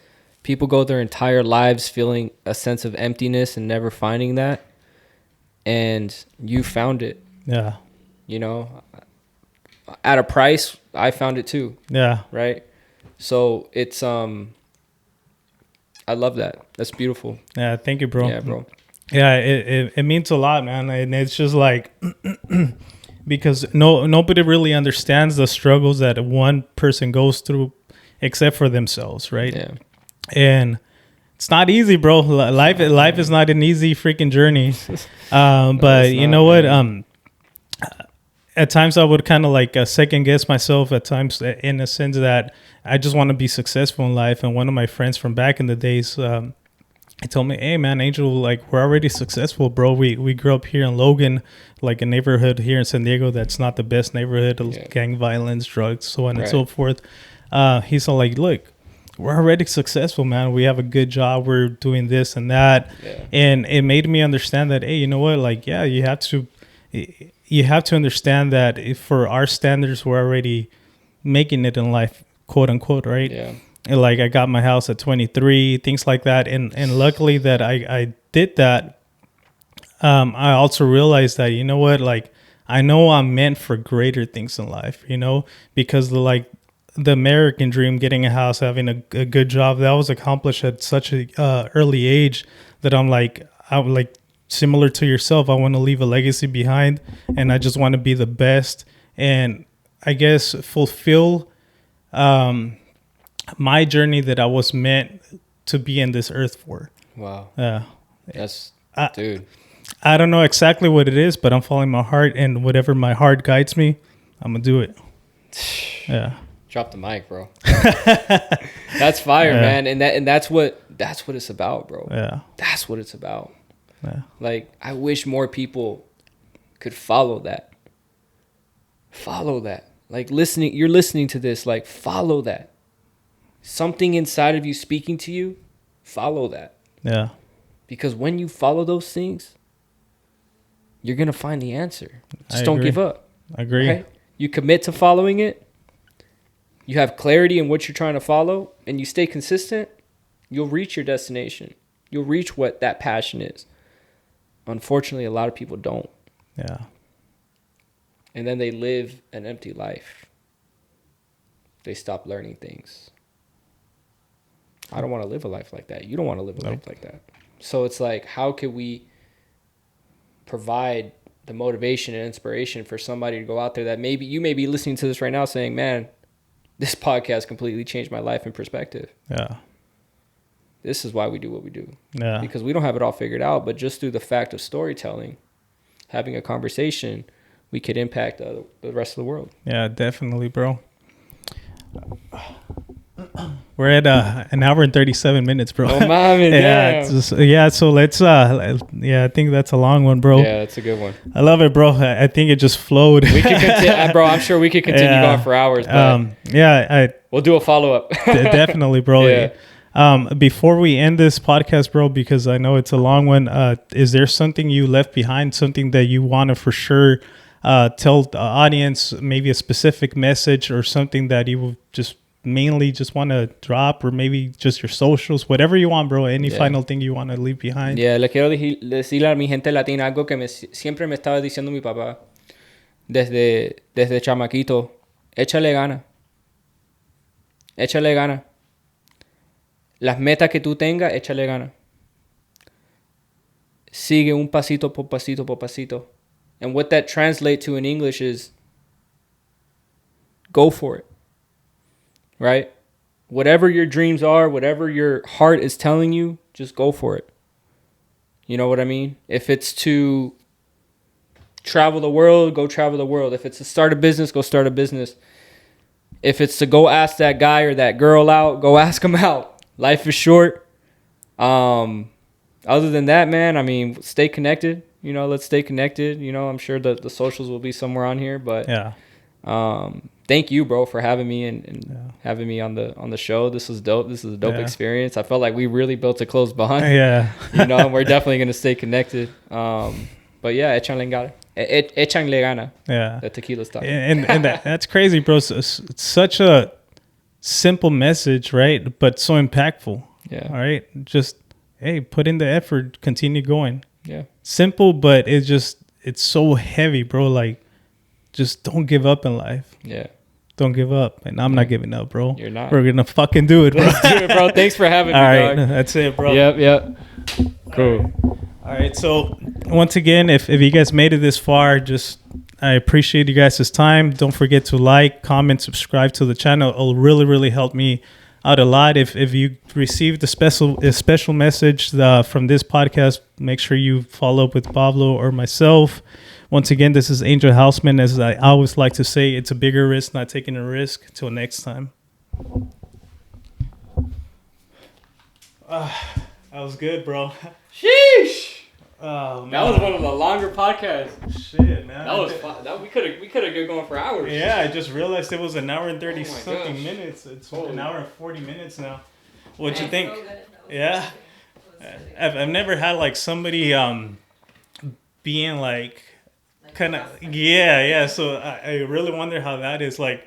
people go their entire lives feeling a sense of emptiness and never finding that, and you found it. Yeah. You know, at a price, I found it too. Yeah. Right. So it's I love that. That's beautiful. Yeah. Thank you, bro. Yeah, bro. Yeah. It means a lot, man, and it's just like. Because nobody really understands the struggles that one person goes through except for themselves, right? Yeah. And it's not easy, bro. Life is not an easy freaking journey. But you know what? At times I would kind of like second guess myself at times in a sense that I just want to be successful in life. And one of my friends from back in the days, he told me, hey, man, Angel, like, we're already successful, bro. We grew up here in Logan, like a neighborhood here in San Diego that's not the best neighborhood, gang violence, drugs, so on and so forth. He's all like, look, we're already successful, man. We have a good job. We're doing this and that. Yeah. And it made me understand that, hey, you know what? Like, yeah, you have to understand that if for our standards, we're already making it in life, quote unquote, right? Yeah. And like I got my house at 23, things like that. And luckily that I did that. I also realized that, you know what, like, I know I'm meant for greater things in life, you know, because the American dream, getting a house, having a good job, that was accomplished at such a early age that I'm like similar to yourself. I want to leave a legacy behind, and I just want to be the best. And I guess fulfill, my journey that I was meant to be in this earth for. Wow. Yeah. Dude. I don't know exactly what it is, but I'm following my heart, and whatever my heart guides me, I'm gonna do it. Yeah. Drop the mic, bro. That's fire, man. And that's what it's about, bro. Yeah. That's what it's about. Yeah. Like, I wish more people could follow that. Follow that. Like, you're listening to this, like, follow that. Something inside of you speaking to you, follow that. Yeah. Because when you follow those things, you're going to find the answer. Just don't give up. I agree. Right? You commit to following it. You have clarity in what you're trying to follow, and you stay consistent, you'll reach your destination. You'll reach what that passion is. Unfortunately, a lot of people don't. Yeah. And then they live an empty life. They stop learning things. I don't want to live a life like that. You don't want to live a life like that. So it's like, how can we provide the motivation and inspiration for somebody to go out there that maybe you may be listening to this right now saying, man, this podcast completely changed my life and perspective. Yeah. This is why we do what we do. Yeah. Because we don't have it all figured out, but just through the fact of storytelling, having a conversation, we could impact the rest of the world. Yeah, definitely, bro. We're at an hour and 37 minutes, bro. Oh, mommy, yeah. So let's, I think that's a long one, bro. Yeah, that's a good one. I love it, bro. I think it just flowed. We could continue, bro. I'm sure we could continue going for hours. But we'll do a follow up. Definitely, bro. Yeah. Before we end this podcast, bro, because I know it's a long one, is there something you left behind, something that you want to for sure tell the audience maybe a specific message or something that you would just mainly just want to drop, or maybe just your socials, whatever you want, bro. Any final thing you want to leave behind? Yeah, le quiero decirle a mi gente latina algo que siempre me estaba diciendo mi papá desde chamaquito. Échale gana. Échale gana. Las metas que tú tengas, échale gana. Sigue un pasito por pasito por pasito. And what that translates to in English is go for it. Right? Whatever your dreams are, whatever your heart is telling you, just go for it. You know what I mean? If it's to travel the world, go travel the world. If it's to start a business, go start a business. If it's to go ask that guy or that girl out, go ask them out. Life is short. Other than that, man, I mean, stay connected. You know, let's stay connected. You know, I'm sure that the socials will be somewhere on here, but Yeah. Thank you, bro, for having me and having me on the show. This was dope. This is a dope experience. I felt like we really built a close bond. Yeah. You know, and we're definitely gonna stay connected. But yeah, échanle gana. Yeah. The tequila style. And that's crazy, bro. It's such a simple message, right? But so impactful. Yeah. All right. Just, hey, put in the effort, continue going. Yeah. Simple, but it's so heavy, bro. Like, just don't give up in life. Yeah. Don't give up. And I'm not giving up, bro. You're not. We're going to fucking do it, bro. Let's do it, bro. Thanks for having me, All right. dog. That's it, bro. Yep. Cool. All right. So once again, if you guys made it this far, I appreciate you guys' time. Don't forget to like, comment, subscribe to the channel. It'll really, really help me out a lot. If you received a special message from this podcast, make sure you follow up with Pablo or myself. Once again, this is Angel Houseman. As I always like to say, it's a bigger risk, not taking a risk. Till next time. That was good, bro. Sheesh. Oh, man. That was one of the longer podcasts. Shit, man. That was fun. We could have been going for hours. Yeah, I just realized it was an hour and 30 something gosh. minutes. It's Holy. an hour and 40 minutes now. What'd you It's think? so good. Yeah. I've never had like somebody being like kind of yeah. So I really wonder how that is. Like,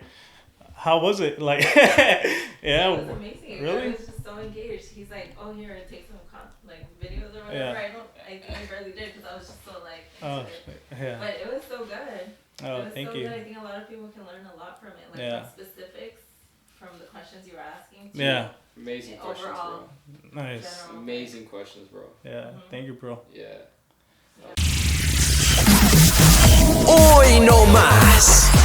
how was it? Like, yeah. It was amazing. Really? I was just so engaged. He's like, "Oh, here, take some videos or whatever." Yeah. I think I barely did because I was just so like. Oh, Into it. yeah. But it was so good. Oh, it was thank so you. Good. I think a lot of people can learn a lot from it, like Yeah. the specifics from the questions you were asking. To Yeah. Amazing questions, overall. bro. Nice. General. Amazing questions, bro. Yeah. Thank you, bro. Yeah. Hoy no más.